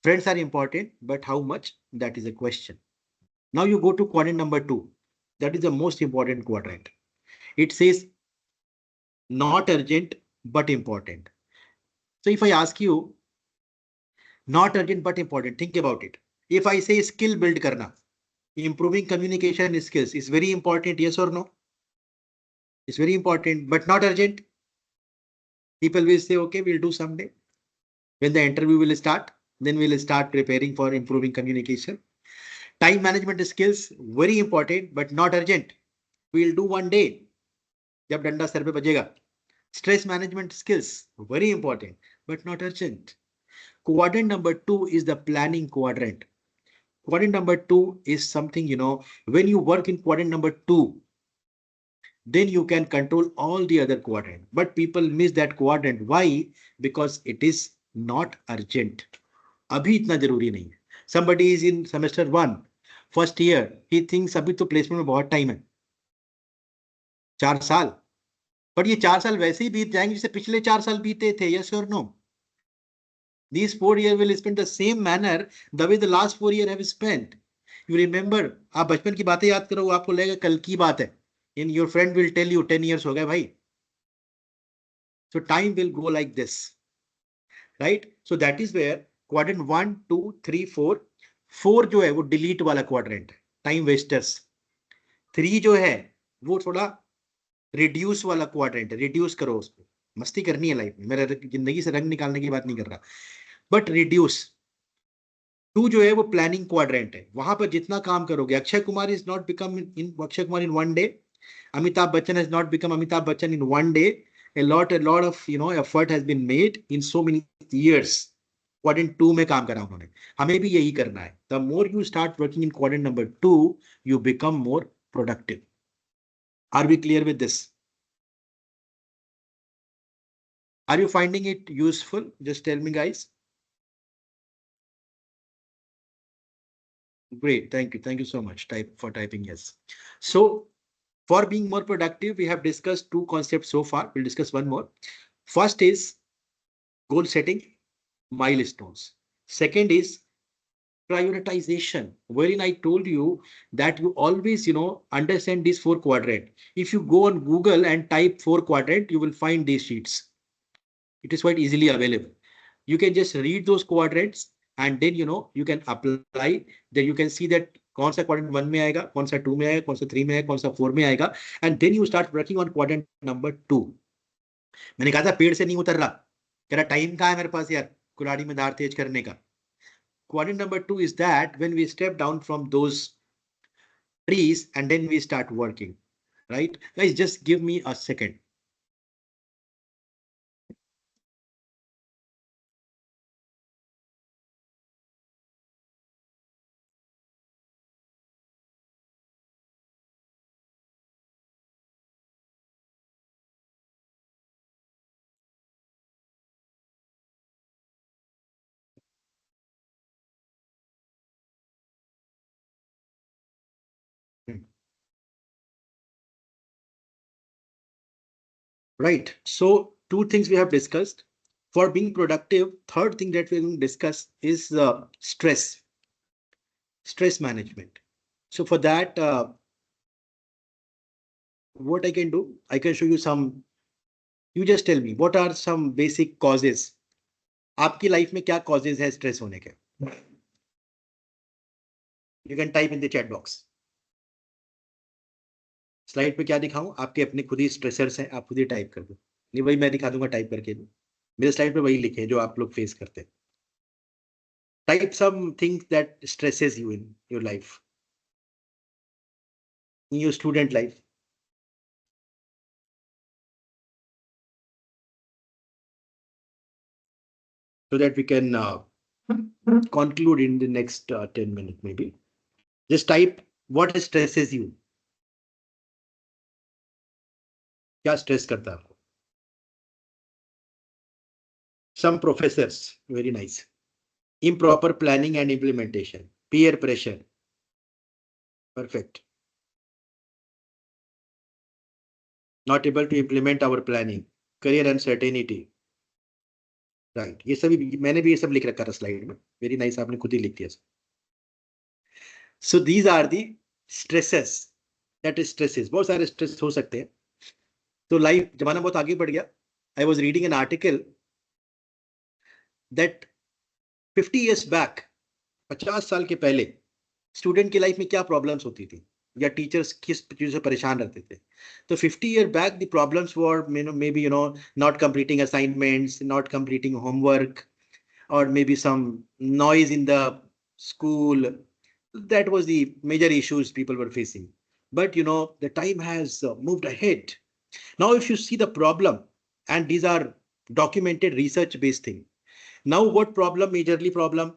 Speaker 1: Friends are important, but how much, that is a question. Now you go to quadrant number 2. That is the most important quadrant. It says not urgent, but important. So if I ask you, not urgent, but important, think about it. If I say skill build करना, improving communication skills is very important, yes or no? It's very important, but not urgent. People will say, okay, we'll do someday. When the interview will start, then we'll start preparing for improving communication. Time management skills, very important, but not urgent. We'll do one day. जब डंडा sir पे बजेगा. Stress management skills, very important, but not urgent. Quadrant number 2 is the planning quadrant. Quadrant number 2 is something, when you work in quadrant number 2, then you can control all the other quadrant. But people miss that quadrant. Why? Because it is not urgent. अभी इतना जरूरी नहीं है. Somebody is in semester 1, first year. He thinks अभी तो placement में बहुत time है. 4 साल. But ये 4 साल वैसे ही बीत जाएंगे जैसे पिछले 4 साल बीते थे. Yes or no? These 4 years will spend the same manner the way the last 4 years have spent. You remember, आप बचपन की बातें याद करो, आपको लगेगा कल की बात है. And your friend will tell you 10 years हो गए भाई. So time will go like this. right? So that is where quadrant 1, 2, 3, 4, 4 जो है वो delete वाला quadrant है, time wasters. 3 जो है वो थोड़ा reduce वाला quadrant है, reduce करो उसको. मस्ती करनी है लाइफ में, मेरा जिंदगी से रंग निकालने की बात नहीं कर रहा, बट reduce. 2 जो है वो प्लानिंग क्वाड्रेंट है, वहां पर जितना काम करोगे. Akshay Kumar is not become in Akshay Kumar in one day. Amitabh Bachchan has not become Amitabh Bachchan in one day. a lot of effort has been made in so many years. Quadrant 2 में काम करा उन्होंने, हमें भी यही करना है. The more you start working in quadrant number 2, you become more productive. Are we clear with this? Are you finding it useful? Just tell me, guys. Great, thank you. Thank you so much for typing yes. So for being more productive, we have discussed 2 concepts so far. We'll discuss one more. First is goal setting, milestones. Second is prioritization, wherein I told you that you always, understand these 4 quadrant. If you go on Google and type 4 quadrant, you will find these sheets. It is quite easily available. You can just read those quadrants and then, you can apply. Then you can see that कौन सा quadrant 1 में आएगा, कौन सा 2 में आएगा, कौन सा 3 में आएगा, कौन सा 4 में आएगा, and then you start working on quadrant number 2. मैंने कहा था पेड़ से नहीं उतर रहा, कह रहा टाइम कहाँ है मेरे पास यार कुल्हाड़ी में धार तेज करने का. Quadrant number 2 is that when we step down from those trees and then we start working, right? Guys, just give me a second. Right. So 2 things we have discussed. For being productive, third thing that we're going to discuss is stress management. So for that, what I can do, I can show you some. You just tell me what are some basic causes. आपकी life में क्या causes है stress होने के? You can type in the chat box. Slide पे क्या दिखाऊं, आपके अपने खुद ही स्ट्रेसर्स हैं, आप खुद ही टाइप कर दो. नहीं वही मैं दिखा दूंगा टाइप करके, मेरे स्लाइड पे वही लिखे जो आप लोग फेस करते हैं. Type some things that stresses you in your life, in your student life. So that we can conclude in the next 10 minutes maybe. Just type what stresses you. क्या स्ट्रेस करता है आपको? Some professors, very nice. Improper planning and implementation. Peer pressure. Perfect. Not able to implement our planning. Career uncertainty. Right. ये सभी मैंने भी ये सब लिख रखा था स्लाइड में. Very nice, आपने खुद ही लिख दिया. So these are the stresses. That is stresses. बहुत सारे स्ट्रेस हो सकते हैं. तो लाइफ जमाना बहुत आगे बढ़ गया. I was reading an article that 50 years back, 50 साल के पहले स्टूडेंट की लाइफ में क्या प्रॉब्लम्स होती थी या टीचर्स किस चीज से परेशान रहते थे. तो 50 years back the problems were maybe not completing assignments, not completing homework, or maybe some noise in the school. That was the major issues people were facing. But the time has moved ahead. Now if you see the problem, and these are documented research based thing. Now what problem, majorly problem,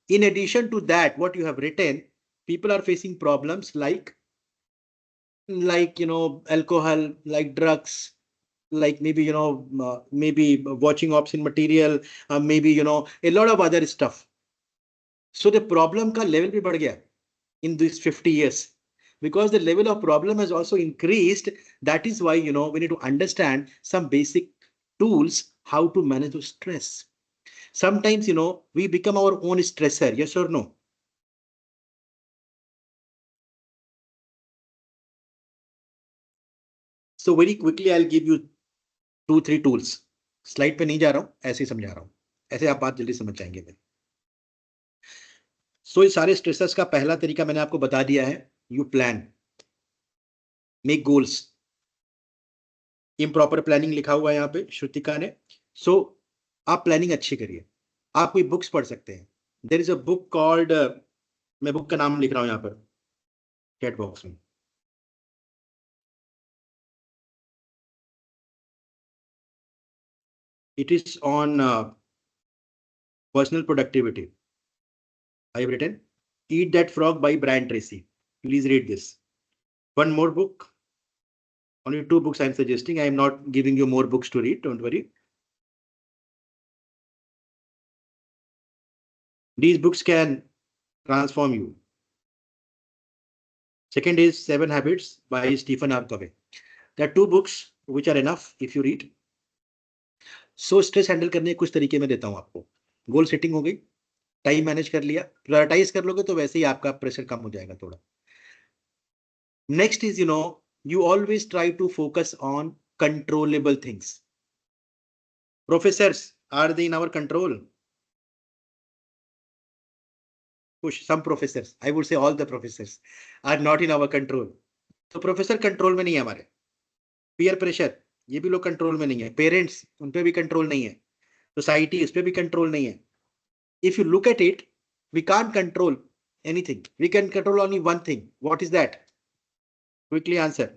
Speaker 1: in addition to that what you have written, people are facing problems like alcohol, like drugs, like maybe maybe watching obscene material, maybe a lot of other stuff. So the problem ka level bhi बढ़ गया in these 50 years, because the level of problem has also increased. That is why we need to understand some basic tools how to manage the stress. Sometimes we become our own stressor, yes or no? So very quickly I'll give you 2-3 tools. Slide पे नहीं जा रहा हूं, ऐसे ही समझा रहा हूं. ऐसे आप बात जल्दी समझ जाएंगे। मैं सो इस सारे स्ट्रेसर्स का पहला तरीका मैंने आपको बता दिया है, you plan, make goals. Improper planning लिखा हुआ है यहाँ पे श्रुतिका ने। सो आप प्लानिंग अच्छी करिए। आप कोई बुक्स पढ़ सकते हैं। There is a book called, मैं बुक का नाम लिख रहा हूँ यहाँ पर चैट बॉक्स में। It is on personal productivity. I have written Eat That Frog by Brian Tracy. Please read this. One more book. Only 2 books I am suggesting. I am not giving you more books to read. Don't worry. These books can transform you. Second is 7 Habits by Stephen R. Covey. There are 2 books which are enough if you read. So stress handle करने कुछ तरीके में देता हूँ आपको। Goal setting हो गई, time manage कर लिया, प्रायोरिटाइज कर लोगे तो वैसे ही आपका प्रेशर कम हो जाएगा थोड़ा। Next is, you always try to focus on controllable things. Professors, are they in our control? Push some professors. I would say all the professors are not in our control. तो professor control में नहीं है हमारे। Peer pressure, ये भी लोग control में नहीं है। पेरेंट्स, उन पे भी कंट्रोल नहीं है। सोसाइटी, इस पे भी कंट्रोल नहीं है। If you look at it, we can't control anything. We can control only one thing. What is that? Quickly answer.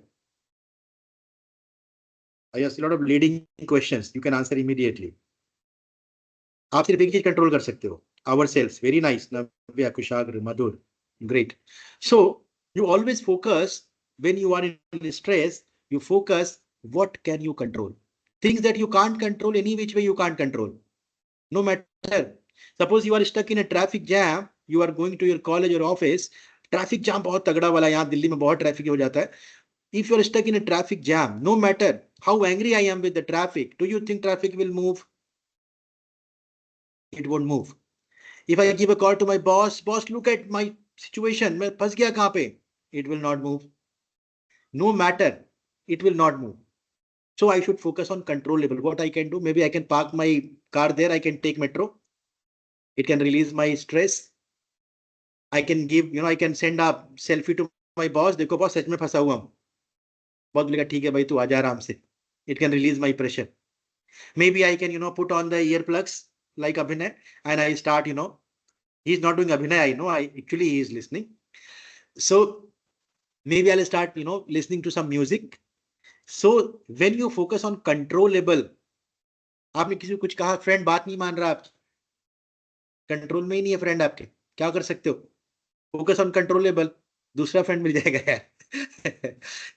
Speaker 1: I ask a lot of leading questions. You can answer immediately. आप सिर्फ एक चीज control कर सकते हो, ourselves. Very nice. Navya, Kushagra, Madhur. Great. So you always focus when you are in stress. You focus what can you control. Things that you can't control, any which way you can't control. No matter. Suppose you are stuck in a traffic jam. You are going to your college or office. Traffic jam बहुत तगड़ा वाला, यहाँ दिल्ली में बहुत traffic हो जाता है। If you are stuck in a traffic jam, no matter how angry I am with the traffic, do you think traffic will move? It won't move. If I give a call to my boss, look at my situation, मैं फंस गया कहाँ पे? It will not move. No matter, it will not move. So I should focus on control level. What I can do, maybe I can park my car there, I can take metro. It can release my stress. I can give, I can send a selfie to my boss. देखो boss, सच में फंसा हुआ हूँ। बहुत बोलेगा ठीक है भाई, तू आजा आराम से। It can release my pressure. Maybe I can, put on the earplugs like Abhinay, and I start, he's not doing Abhinay, I know, actually he is listening. So maybe I'll start, listening to some music. So when you focus on controllable, आपने किसी को कुछ कहा, friend बात नहीं मान रहा, आप कंट्रोल में ही नहीं है फ्रेंड आपके, क्या कर सकते हो? फोकस ऑन कंट्रोलेबल, दूसरा फ्रेंड मिल जाएगा यार।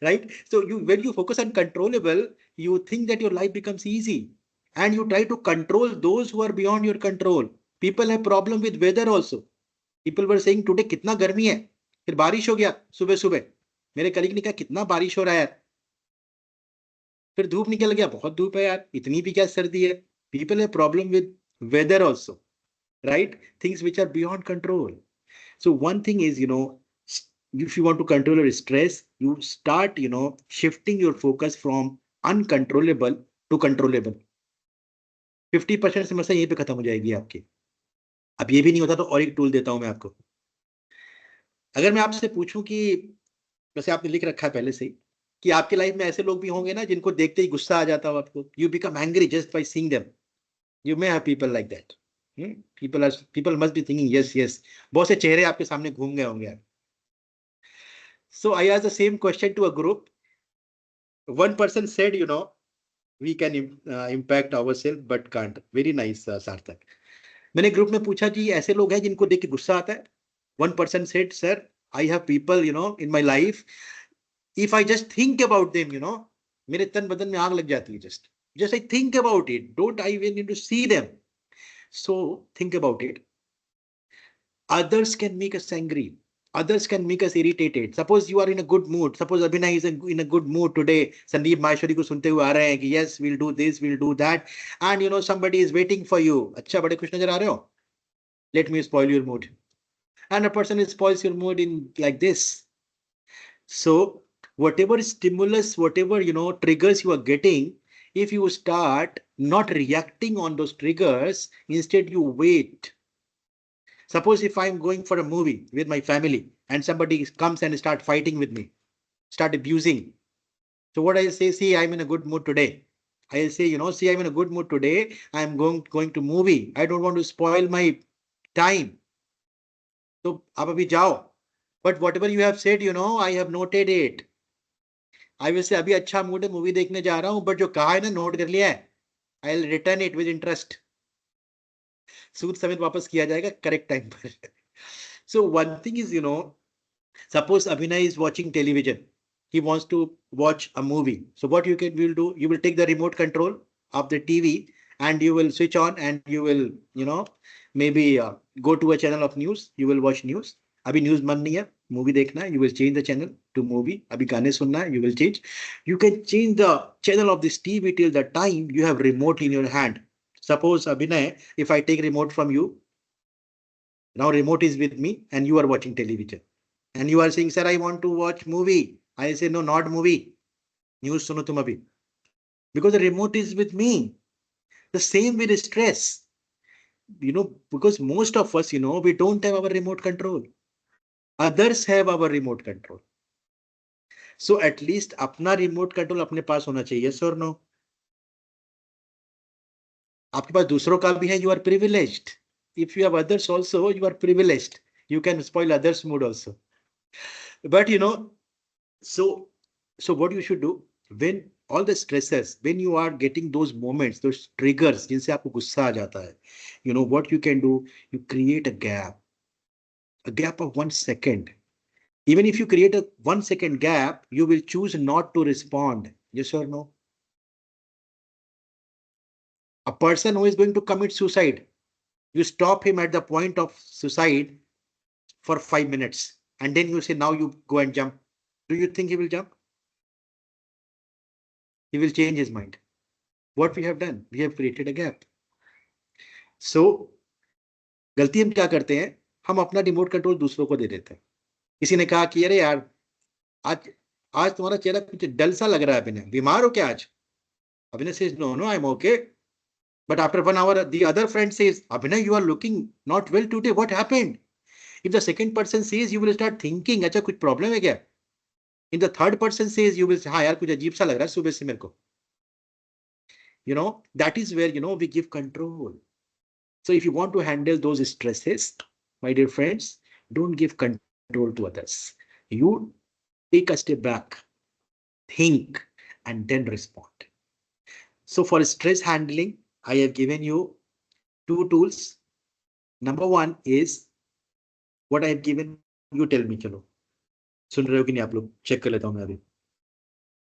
Speaker 1: Right? So when you focus on controllable, you think that your life becomes easy, and you try to control those who are beyond your control. People have problem with weather also. People were saying today कितना गर्मी है, फिर बारिश हो गया सुबह सुबह। मेरे कलीग ने कहा कितना बारिश हो रहा है यार, फिर धूप निकल गया, बहुत धूप है यार, इतनी भी क्या सर्दी है। People have problem with weather also, right? Things which are beyond control. So one thing is, if you want to control your stress, you start, shifting your focus from uncontrollable to controllable. 50% समस्या यहीं पे खत्म हो जाएगी आपकी। अब ये भी नहीं होता तो और एक टूल देता हूं मैं आपको। अगर मैं आपसे पूछूं कि, वैसे आपने लिख रखा है पहले से ही, कि आपके लाइफ में ऐसे लोग भी होंगे ना जिनको देखते ही गुस्सा आ जाता हो आपको, you become angry just by seeing them. You may have people like that. people must be thinking yes, बहुत से चेहरे आपके सामने घूम गए होंगे यार। So I asked the same question to a group. One person said, we can impact ourselves but can't. Very nice, Sarthak. मैंने ग्रुप में पूछा कि ऐसे लोग हैं जिनको देख के गुस्सा आता है? One person said, sir, I have people, in my life. If I just think about them, मेरे तन बदन में आग लग जाती है। Just I think about it. Don't I even need to see them. So think about it. Others can make us angry. Others can make us irritated. Suppose you are in a good mood. Suppose Abhinay is in a good mood today. Sandeep Maheshwari को सुनते हुए आ रहे हैं कि yes, we'll do this, we'll do that. And somebody is waiting for you. अच्छा बड़े खुश नजर आ रहे हो? Let me spoil your mood. And a person spoils your mood in like this. So whatever stimulus, whatever, triggers you are getting, if you start not reacting on those triggers, instead you wait. Suppose if I'm going for a movie with my family and somebody comes and start fighting with me, start abusing. So what I'll say, see, I'm in a good mood today. I'll say, see, I'm in a good mood today. I'm going to movie. I don't want to spoil my time. So आप अभी जाओ. But whatever you have said, I have noted it. I will say, अभी अच्छा mood है, movie देखने जा रहा हूँ, but जो कहा है ना, नोट कर लिया है. I'll return it with interest. सूद समेत वापस किया जाएगा correct time पर. So one thing is, suppose Abhinay is watching television. He wants to watch a movie. So what will do, you will take the remote control of the TV and you will switch on and you will, maybe go to a channel of news. You will watch news. Abhi news man nahi hai, movie dekhna hai, you will change the channel to movie. Abhi gaane sunna hai, you will change. You can change the channel of this TV till the time you have remote in your hand. Suppose Abhinay, if I take remote from you, now remote is with me and you are watching television. And you are saying, sir, I want to watch movie. I say, no, not movie. News suno tum abhi. Because the remote is with me. The same with stress. Because most of us, we don't have our remote control. Others have our remote control. So at least अपना remote control अपने पास होना चाहिए, yes or no? आपके पास दूसरों का भी है, you are privileged. If you have others also, you are privileged. You can spoil others' mood also. But so what you should do when all the stresses, when you are getting those moments, those triggers, जिनसे आपको गुस्सा आ जाता है, what you can do, you create a gap of 1 second. Even if you create a 1 second gap, you will choose not to respond. Yes or no? A person who is going to commit suicide, you stop him at the point of suicide for 5 minutes. And then you say, now you go and jump. Do you think he will jump? He will change his mind. What we have done, we have created a gap. So, गलती हम क्या करते हैं, हम अपना remote control दूसरों को दे देते हैं. किसी ने कहा कि अरे यार आज तुम्हारा चेहरा कुछ डल सा लग रहा है, अभिनय बीमार हो क्या आज? Abhinay says, no, I'm okay. But after 1 hour, the other friend says, Abhinay, you are looking not well today. What happened? If the second person says, you will start thinking, अच्छा कुछ problem है क्या? If the third person says, you will say, हाँ यार कुछ अजीब सा लग रहा है सुबह से मेरे को. That is where, we give control. So if you want to handle those stresses, my dear friends, don't give control to others. You take a step back, think, and then respond. So for stress handling, I have given you 2 tools. Number 1 is what I have given. You tell me, चलो सुन रहे हो कि नहीं आप लोग? Check कर लेता हूँ मैं अभी.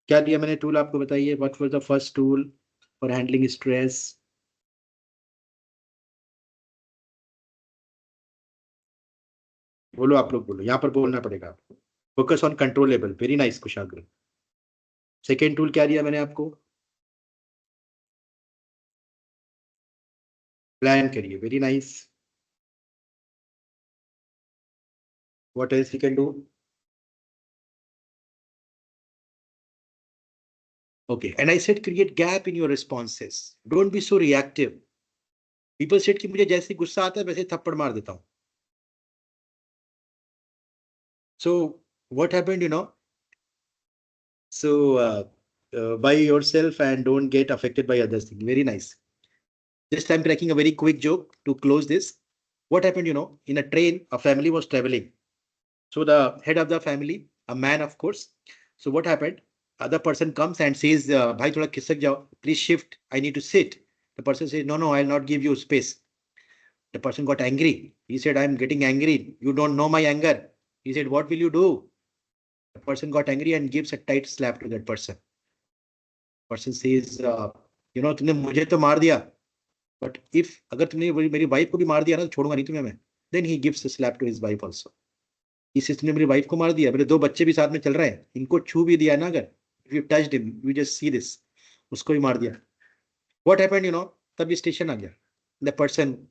Speaker 1: क्या दिया मैंने टूल आपको बताइए? What was the first tool for handling stress? बोलो आप लोग बोलो, यहाँ पर बोलना पड़ेगा आपको. Focus on controllable. Very nice Kushagra. Second tool क्या दिया मैंने आपको? प्लान करिए. Very nice. What else you can do? Okay, and I said create gap in your responses. Don't be so reactive. People said कि मुझे जैसे गुस्सा आता है वैसे थप्पड़ मार देता हूँ. So what happened, So by yourself and don't get affected by others. Very nice. Just I'm cracking a very quick joke to close this. What happened, in a train, a family was traveling. So the head of the family, a man, of course. So what happened? Other person comes and says, "Bhai, thoda khisak jao. Please shift. I need to sit." The person says, "No, I'll not give you space." The person got angry. He said, "I'm getting angry. You don't know my anger." He said, "What will you do?" The person got angry and gives a tight slap to that person. Person says, तुमने मुझे तो मार दिया, but if अगर तुमने मेरी wife को भी मार दिया ना, तो छोड़ूंगा नहीं तुम्हें मैं. Then he gives a slap to his wife also. He says, तुमने मेरी वाइफ को मार दिया, मेरे 2 बच्चे भी साथ में चल रहे हैं, इनको छू भी दिया ना अगर, if you touched him, you just see this, उसको भी मार दिया. What happened, तब स्टेशन आ गया. The person,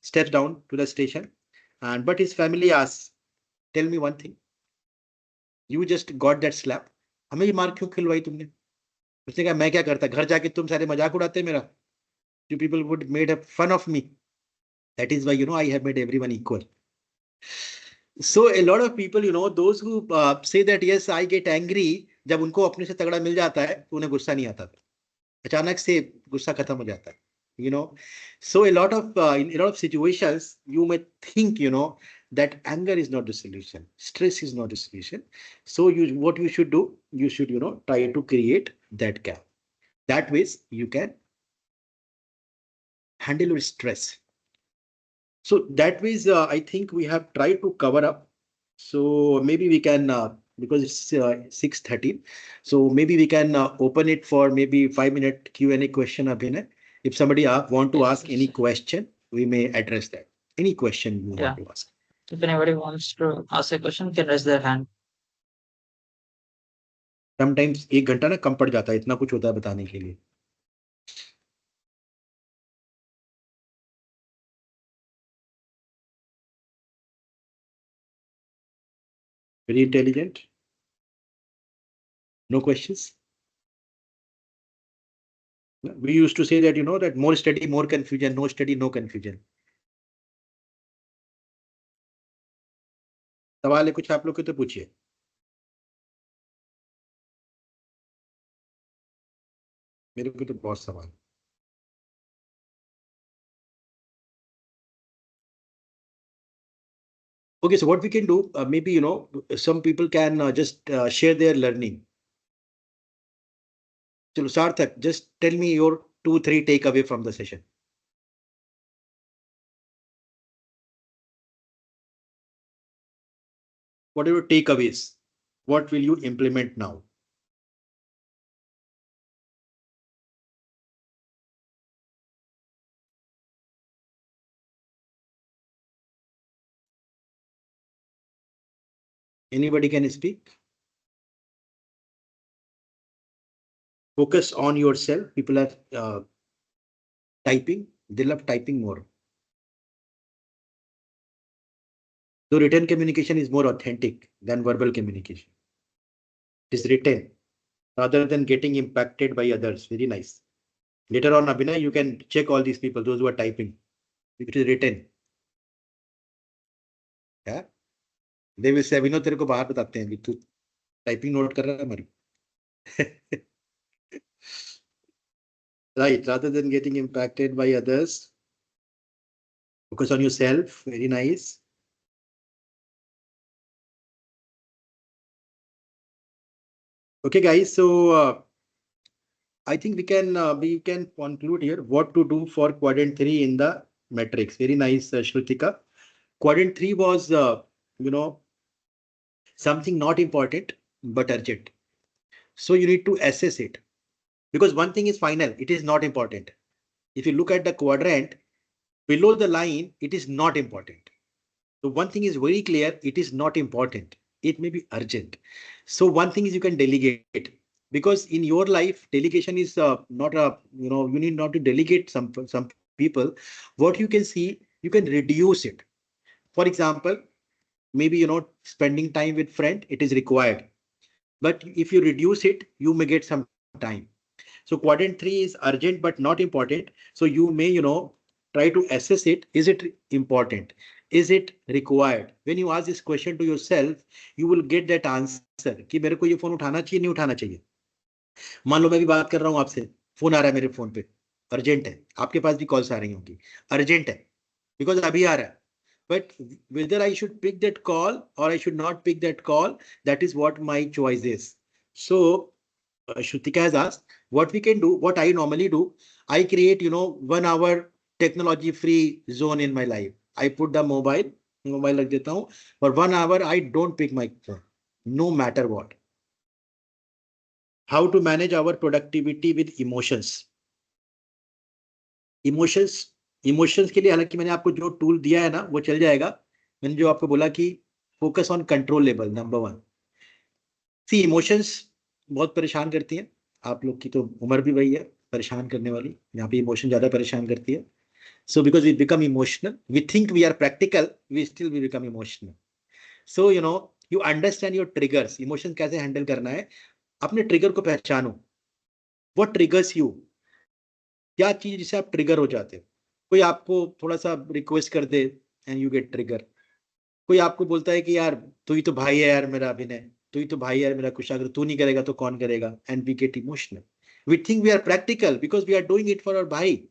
Speaker 1: steps down to the station, and but his family asks, tell me one thing. You just got that slap. हमें ये मार क्यों खिलवाई तुमने? उसने कहा मैं क्या करता, घर जाके तुम सारे मजाक उड़ाते मेरा, you people would made a fun of me. That is why, I have made everyone equal. So a lot of people, those who say that yes, I get angry, जब उनको अपने से तगड़ा मिल जाता है तो उन्हें गुस्सा नहीं आता था, अचानक से गुस्सा खत्म हो जाता है. So a lot of in a lot of situations you may think that anger is not the solution, stress is not the solution. So what you should do, you should try to create that gap. That ways you can handle your stress. So that ways I think we have tried to cover up. So maybe we can because it's 6:30, so maybe we can open it for maybe 5-minute Q&A question. Abhinay, if somebody want to
Speaker 2: Yes,
Speaker 1: ask any
Speaker 2: sir.
Speaker 1: question, we may address that. Any question you
Speaker 2: Yeah.
Speaker 1: want to ask.
Speaker 2: If anybody wants to ask a question, can raise their hand.
Speaker 1: Sometimes 1 घंटा ना कम पड़ जाता है, इतना कुछ होता है बताने के लिए. Very intelligent. No questions. We used to say that that more study, more confusion, no study, no confusion. सवाल है कुछ आप लोग के तो पूछिए. मेरे को तो बहुत सवाल. Okay, so what we can do, maybe some people can just share their learning. So Sarthak, just tell me your 2-3 takeaway from the session. What are your takeaways? What will you implement now? Anybody can speak? Focus on yourself. People are typing. They love typing more. So written communication is more authentic than verbal communication. It is written rather than getting impacted by others. Very nice. Later on, Abhinay, you can check all these people, those who are typing. It is written. Yeah. They will say, Vinod, तेरे को बाहर बताते हैं, तू typing note कर रहा है हमारी. Right, rather than getting impacted by others, focus on yourself. Very nice. Okay, guys. So I think we can conclude here what to do for quadrant 3 in the matrix. Very nice, Shrutika. Quadrant 3 was something not important but urgent. So you need to assess it, because one thing is final, it is not important. If you look at the quadrant below the line, it is not important. So one thing is very clear, it is not important. It may be urgent. So one thing is you can delegate, because in your life, delegation is not a, you need not to delegate some people. What you can see, you can reduce it. For example, maybe, spending time with friend, it is required. But if you reduce it, you may get some time. So quadrant 3 is urgent but not important. So you may, try to assess it. Is it important? Is it required? When you ask this question to yourself, you will get that answer कि मेरे को ये phone उठाना चाहिए नहीं उठाना चाहिए. मान लो मैं भी बात कर रहा हूँ आपसे, फोन आ रहा है मेरे फोन पे, अर्जेंट है. आपके पास भी कॉल्स आ रही होंगी, अर्जेंट है, बिकॉज अभी आ रहा है. But whether I should pick that call or I should not pick that call, that is what my choice is. So Shrutika has asked what we can do. What I normally do, I create 1 hour technology free zone in my life. I put the mobile रख देता हूँ. For 1 hour I don't pick my phone, no matter what. How to manage our productivity with emotions. Emotions के लिए हालांकि मैंने आपको जो tool दिया है ना वो चल जाएगा. मैंने जो आपको बोला कि focus on control level, number 1. See emotions बहुत परेशान करती हैं. आप लोग की तो उम्र भी वही है परेशान करने वाली. यहाँ पे इमोशन ज्यादा परेशान करती है. So because we become emotional, we think we are practical, we still we become emotional. So you understand your triggers. Emotion कैसे हैंडल करना है, अपने ट्रिगर को पहचानो. What triggers you? क्या चीज जिससे आप ट्रिगर हो जाते हो? कोई आपको थोड़ा सा रिक्वेस्ट कर दे एंड यू गेट ट्रिगर. कोई आपको बोलता है कि यार तू ही तो भाई है यार मेरा अभिनय, तू ही तो भाई है यार मेरा कुछ, अगर तू नहीं करेगा तो कौन करेगा? And we get emotional. We think we are practical because we are doing it for our bhai,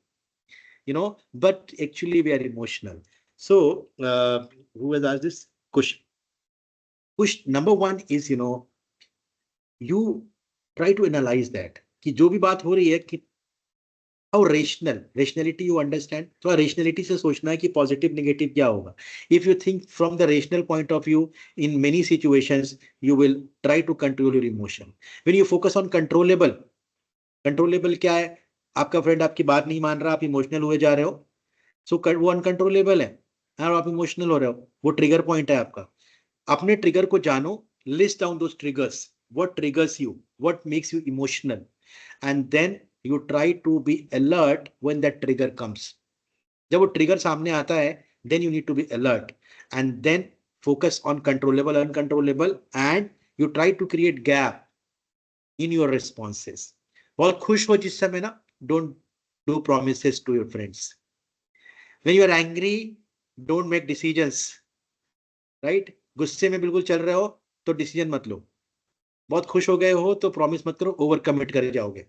Speaker 1: but actually we are emotional. So, who has asked this question? Number one is, you try to analyze that. कि जो भी बात हो रही है कि how rationality you understand. तो rationality से सोचना है कि positive negative क्या होगा. If you think from the rational point of view, in many situations you will try to control your emotion. When you focus on controllable क्या है? आपका फ्रेंड आपकी बात नहीं मान रहा, आप इमोशनल हुए जा रहे हो, सो वो अनकंट्रोलेबल है और आप इमोशनल हो रहे हो, वो ट्रिगर पॉइंट है आपका. अपने ट्रिगर को जानो, list down those triggers, what triggers you, what makes you emotional, and then you try to be alert when that trigger comes. जब वो ट्रिगर सामने आता है, then you need to be alert and then focus on controllable, uncontrollable, and you try to create gap in your responses. बहुत खुश हो जिस समय ना, don't do promises to your friends. When you are angry, don't make decisions, right? गुस्से में बिल्कुल चल रहे हो तो डिसीजन मत लो. बहुत खुश हो गए हो तो प्रॉमिस मत करो, ओवर कमिट कर जाओगे.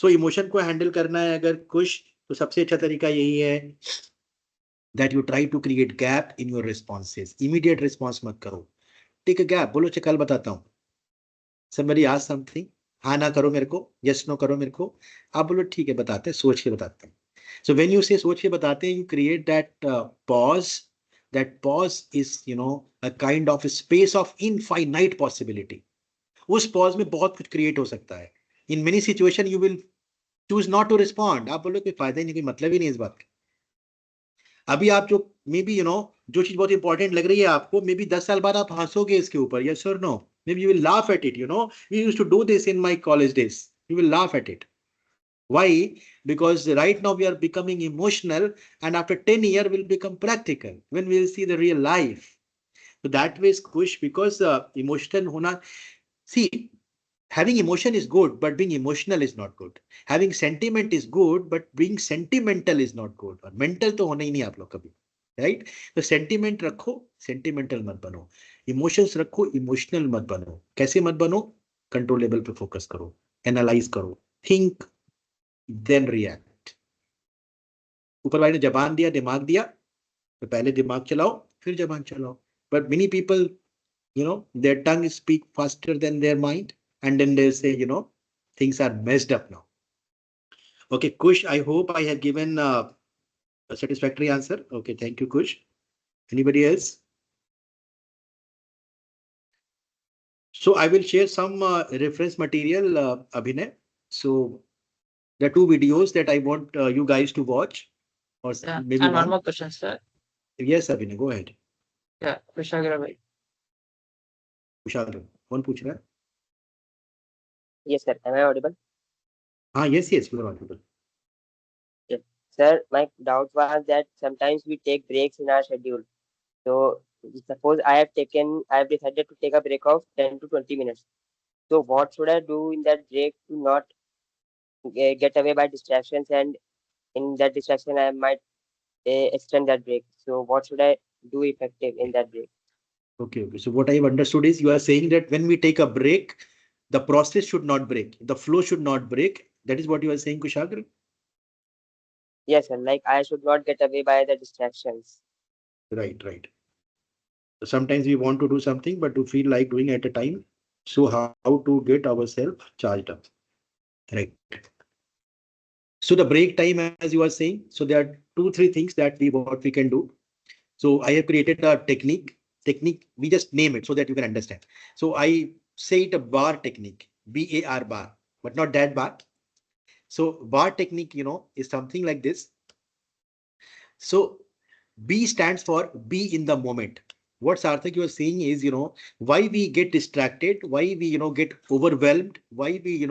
Speaker 1: सो इमोशन को हैंडल करना है अगर खुश, तो सबसे अच्छा तरीका यही है that you try to create gap in your responses. Immediate response मत करो, take a gap, बोलो कल बताता हूँ. Somebody ask something, हाँ ना करो मेरे को, यस नो करो मेरे को, आप बोलो ठीक है बताते हैं, सोच के बताते हैं. सो व्हेन यू से सोच के बताते हैं, you create that pause. That pause is a kind of space of infinite possibility. उस पॉज में बहुत कुछ क्रिएट हो सकता है. In many situation you will choose not to respond. आप बोलो कोई फायदा ही नहीं, कोई मतलब ही नहीं इस बात का. अभी आप जो मे बी जो चीज बहुत इंपॉर्टेंट लग रही है आपको, मे बी 10 साल बाद आप हंसोगे इसके ऊपर, यस और no. Maybe you will laugh at it, We used to do this in my college days. You will laugh at it. Why? Because right now we are becoming emotional, and after 10 years we'll become practical when we'll see the real life. So that way is push, because emotion hona. See, having emotion is good, but being emotional is not good. Having sentiment is good, but being sentimental is not good. और mental तो होना ही नहीं आप लोग कभी, right? तो sentiment रखो, sentimental मत बनो. इमोशंस रखो, इमोशनल मत बनो. कैसे मत बनो? कंट्रोलेबल पे फोकस करो, एनालाइज करो, थिंक देन रिएक्ट. ऊपर वाले ने जबान दिया, दिमाग दिया, तो पहले दिमाग चलाओ फिर जबान चलाओ. But many people their tongue speak faster than their mind, and then they say things are messed up now. Okay, Kush, I hope I have given a satisfactory answer. Okay, thank you, Kush. Anybody else? So I will share some reference material, Abhinay. So there are 2 videos that I want you guys to watch, or
Speaker 2: Yeah.
Speaker 1: maybe
Speaker 2: And one
Speaker 1: one.
Speaker 2: more question, sir.
Speaker 1: Yes, Abhinay, go ahead.
Speaker 2: Yeah, Kushagra bhai.
Speaker 1: Kushagra, कौन पूछ रहा है?
Speaker 3: Yes, sir. Am I audible?
Speaker 1: Yes, you are audible.
Speaker 3: Yes. Sir, my doubt was that sometimes we take breaks in our schedule. So suppose I have decided to take a break of 10 to 20 minutes. So what should I do in that break to not get away by distractions, and in that distraction I might extend that break. So what should I do effective in that break?
Speaker 1: Okay. So what I have understood is you are saying that when we take a break, the process should not break, the flow should not break. That is what you are saying, Kushagra?
Speaker 3: Yes, sir. Like I should not get away by the distractions.
Speaker 1: Right. Sometimes we want to do something, but to feel like doing at a time. So how to get ourselves charged up? Right. So the break time, as you are saying, so there are 2-3 things that what we can do. So I have created a technique. We just name it so that you can understand. So I say it a bar technique, BAR bar, but not that bar. So bar technique, is something like this. So B stands for be in the moment. What Sarthak you are saying is, why we get distracted, why we, get overwhelmed, why we,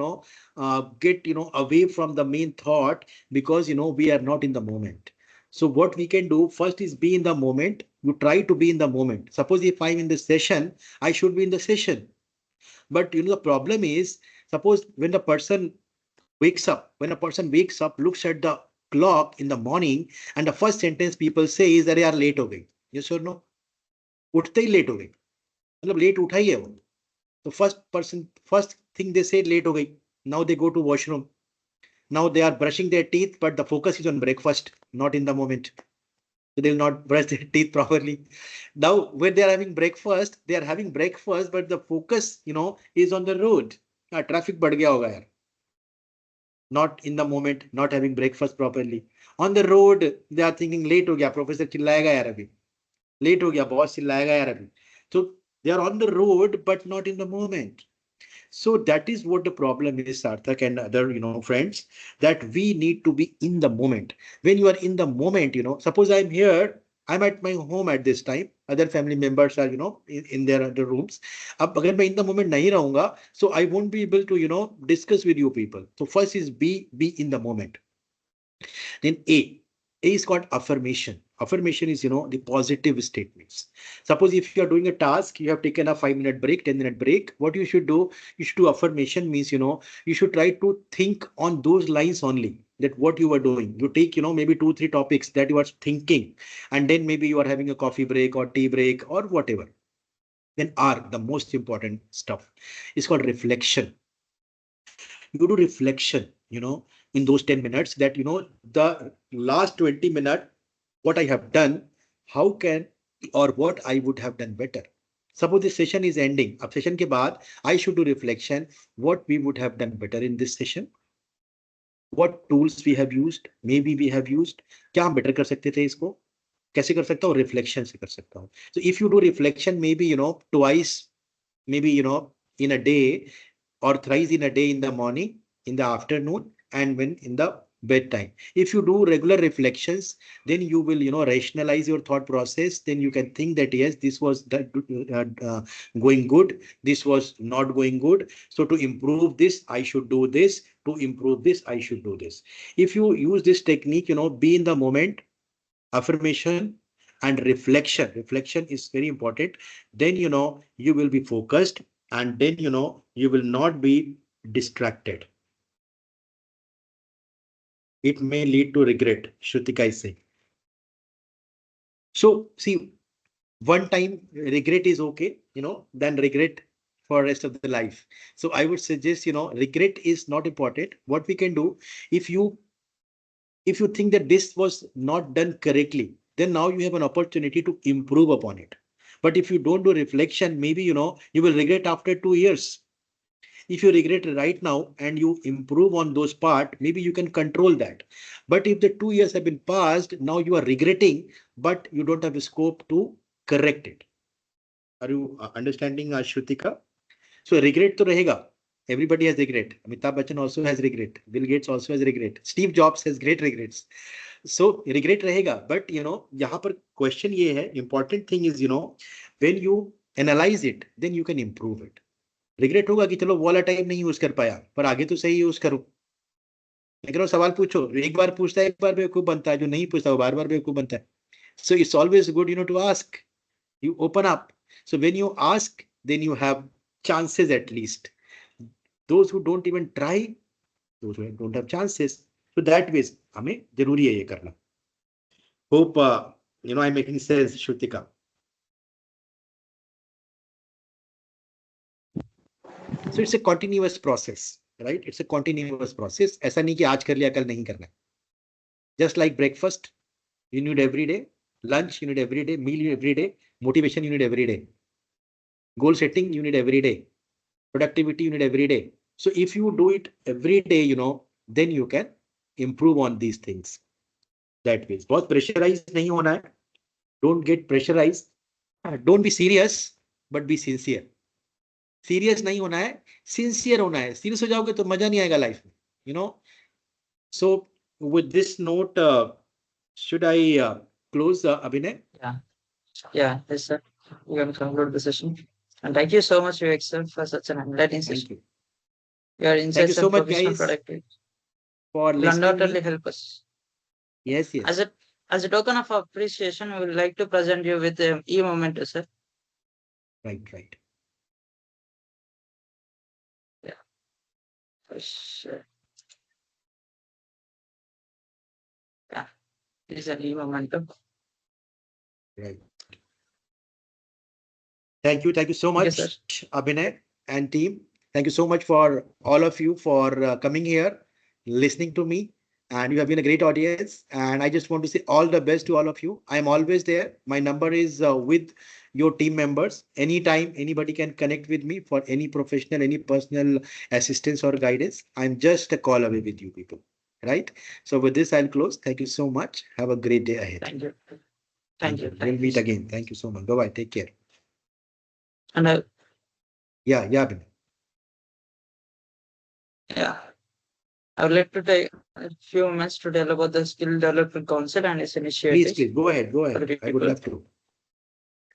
Speaker 1: get, away from the main thought, because, we are not in the moment. So what we can do first is be in the moment. You try to be in the moment. Suppose if I'm in the session, I should be in the session. But, the problem is, suppose when the person wakes up, when a person wakes up, looks at the clock in the morning, and the first sentence people say is that they are late हो गई. Yes or no? उठते ही late हो गई. मतलब late उठा ही है वो. So first thing they say late हो गई. Now they go to washroom. Now they are brushing their teeth, but the focus is on breakfast, not in the moment. So they'll not brush their teeth properly. Now, when they are having breakfast, but the focus, is on the road. Traffic बढ़ गया होगा यार. Not in the moment, not having breakfast properly. On the road, they are thinking late हो गया, professor चिल्लाएगा यार अभी. Late हो गया, boss चिल्लाएगा यार अभी. So they are on the road, but not in the moment. So that is what the problem is, Sarthak and other, friends, that we need to be in the moment. When you are in the moment, suppose I'm here, I'm at my home at this time. Other family members are, in their other rooms. Ab agar main in the moment nahi rahunga, so I won't be able to, discuss with you people. So first is be in the moment. Then A is called affirmation. Affirmation is, the positive statements. Suppose if you are doing a task, you have taken a 5-minute break, 10-minute break. What you should do affirmation means, you should try to think on those lines only, that what you are doing. You take, maybe 2-3 topics that you are thinking, and then maybe you are having a coffee break or tea break or whatever. Then R, the most important stuff, is called reflection. You do reflection, in those 10 minutes that, the last 20 minutes, what I have done, how can or what I would have done better. Suppose this session is ending. Ab session ke baad, I should do reflection. What we would have done better in this session. What tools we have used. Maybe we have used. क्या हम better कर सकते थे इसको? कैसे कर सकता हूँ? Reflection से कर सकता हूँ. So if you do reflection, maybe, twice, maybe, in a day, or thrice in a day, in the morning, in the afternoon, and when in the bedtime. If you do regular reflections, then you will, rationalize your thought process. Then you can think that, yes, this was going good. This was not going good. So to improve this, I should do this. To improve this, I should do this. If you use this technique, be in the moment, affirmation and reflection. Reflection is very important. Then, you will be focused, and then, you will not be distracted. It may lead to regret, Shrutika is saying. So see, one time regret is okay, then regret for rest of the life. So I would suggest, regret is not important. What we can do, if you think that this was not done correctly, then now you have an opportunity to improve upon it. But if you don't do reflection, maybe, you will regret after 2 years. If you regret right now and you improve on those parts, maybe you can control that. But if the 2 years have been passed, now you are regretting, but you don't have a scope to correct it. Are you understanding, Shrutika? So regret to rahega. Everybody has regret. Amitabh Bachchan also has regret. Bill Gates also has regret. Steve Jobs has great regrets. So regret rahega. But, यहाँ पर question ये है, important thing is, when you analyze it, then you can improve it. Regret होगा कि चलो वो वाला time नहीं यूज कर पाया, पर आगे तो सही यूज करो. लेकिन सवाल पूछो, एक बार पूछता है एक बार बेवकूफ बनता है, जो नहीं पूछता वो बार बार बेवकूफ बनता है. So it's always good, to ask. You open up. So when you ask, then you have chances at least. Those who don't even try, those who don't have chances. So that way, हमें जरूरी है ये करना. Hope I'm making sense, Shrutika. So it's a continuous process, right? It's a continuous process. ऐसा नहीं कि आज कर लिया कल नहीं करना. Just like breakfast, you need every day. Lunch, you need every day. Meal, you need every day. Motivation, you need every day. Goal setting, you need every day. Productivity, you need every day. So if you do it every day, then you can improve on these things. That way. बहुत pressurized नहीं होना है. Don't get pressurized. Don't be serious, but be sincere. Serious नहीं होना है, sincere होना है. Serious हो जाओगे तो मजा नहीं आएगा लाइफ में, So with this note, should I close, Abhinay?
Speaker 2: Yeah, yes, sir. We're going to conclude the session. And thank you so much, Vivek, sir, for such an enlightening session.
Speaker 1: Thank you.
Speaker 2: Your
Speaker 1: Thank you
Speaker 2: insights
Speaker 1: so
Speaker 2: and
Speaker 1: much,
Speaker 2: professional
Speaker 1: guys,
Speaker 2: productivity
Speaker 1: for
Speaker 2: will
Speaker 1: listening
Speaker 2: undoubtedly
Speaker 1: me.
Speaker 2: help us.
Speaker 1: Yes.
Speaker 2: As a token of appreciation, we would like to present you with an e-memento, sir.
Speaker 1: Right.
Speaker 2: Yeah. For sure. This is a new momentum.
Speaker 1: Right. Thank you. Thank you so
Speaker 2: Yes,
Speaker 1: much,
Speaker 2: sir.
Speaker 1: Abhinay and team. Thank you so much for all of you for coming here, listening to me. And you have been a great audience. And I just want to say all the best to all of you. I am always there. My number is with your team members. Anytime anybody can connect with me for any professional, any personal assistance or guidance. I'm just a call away with you people. Right. So with this, I'll close. Thank you so much. Have a great day ahead.
Speaker 2: Thank you. Thank you.
Speaker 1: We'll
Speaker 2: Thank you.
Speaker 1: meet again. Thank you so much. Bye bye. Take care.
Speaker 2: And
Speaker 1: Yeah. Abhinay.
Speaker 2: yeah, I would like to take a few minutes to tell about the Skill Development Council and its
Speaker 1: Please,
Speaker 2: initiatives.
Speaker 1: please go ahead. Go ahead. I would
Speaker 2: people.
Speaker 1: love to.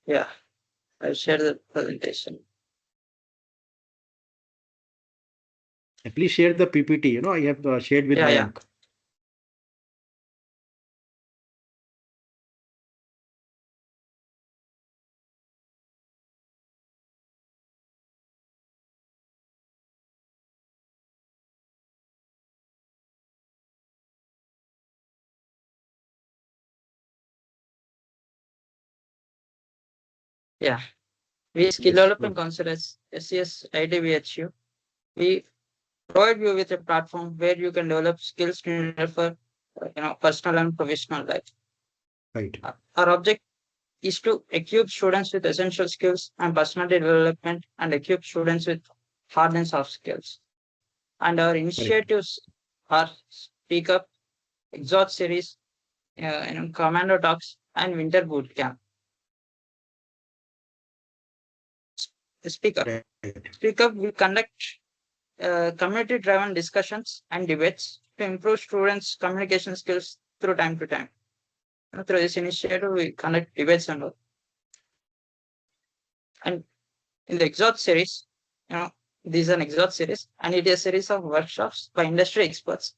Speaker 2: Yeah, I'll share the presentation.
Speaker 1: And please share the PPT. You know, I have shared with
Speaker 2: Yeah,
Speaker 1: Mayank.
Speaker 2: Yeah. We Skill
Speaker 1: Yes,
Speaker 2: Development
Speaker 1: good.
Speaker 2: Council as SCS IDVHU. We provide you with a platform where you can develop skills needed for personal and professional life.
Speaker 1: Right.
Speaker 2: Our object is to equip students with essential skills and personality development and equip students with hard and soft skills. And our initiatives are Speak Up, Exhort Series, Commando Talks, and Winter Boot Camp. Speak Up.
Speaker 1: Right.
Speaker 2: Speak Up, we conduct community-driven discussions and debates to improve students' communication skills through time to time. Through this initiative, we conduct debates and all. And in the Exhort series, this is an Exhort series, and it is a series of workshops by industry experts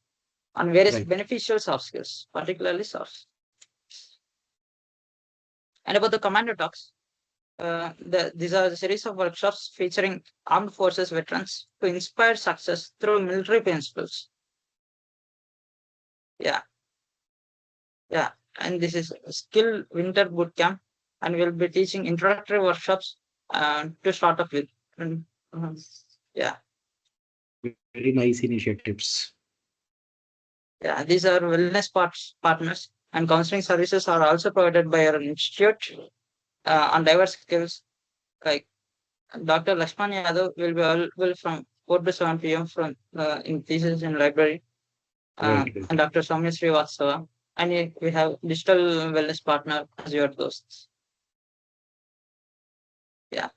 Speaker 2: on various beneficial soft skills, particularly soft. And about the Commando Talks, these are a series of workshops featuring armed forces veterans to inspire success through military principles. Yeah. And this is a Skill Winter Boot Camp, and we'll be teaching introductory workshops to start off with. Yeah.
Speaker 1: Very nice initiatives.
Speaker 2: Yeah, these are wellness partners, and counseling services are also provided by our institute on diverse skills. Like Dr. Lakshman Yadav will be available from 4 to 7 p.m. from in thesis in library,
Speaker 1: Right.
Speaker 2: and Dr. Soumya Srivastava. And we have digital wellness partner as your hosts. Yeah.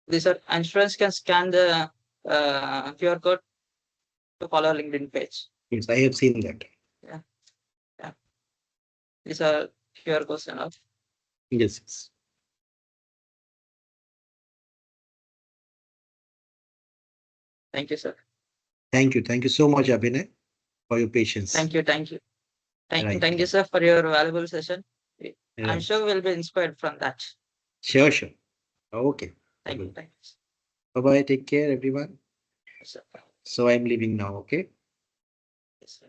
Speaker 2: These are, and students can scan the QR code to follow our LinkedIn page.
Speaker 1: Yes, I have seen that.
Speaker 2: Yeah. These are QR codes and all.
Speaker 1: Yes.
Speaker 2: Thank you, sir.
Speaker 1: Thank you. Thank you so much, Abhinay, for your patience.
Speaker 2: Thank you, sir, for your valuable session. I'm
Speaker 1: Right.
Speaker 2: sure we'll be inspired from that.
Speaker 1: Sure. Okay.
Speaker 2: Thank you.
Speaker 1: Bye-bye. Take care, everyone.
Speaker 2: Yes, sir.
Speaker 1: So I'm leaving now, okay?
Speaker 2: Yes, sir.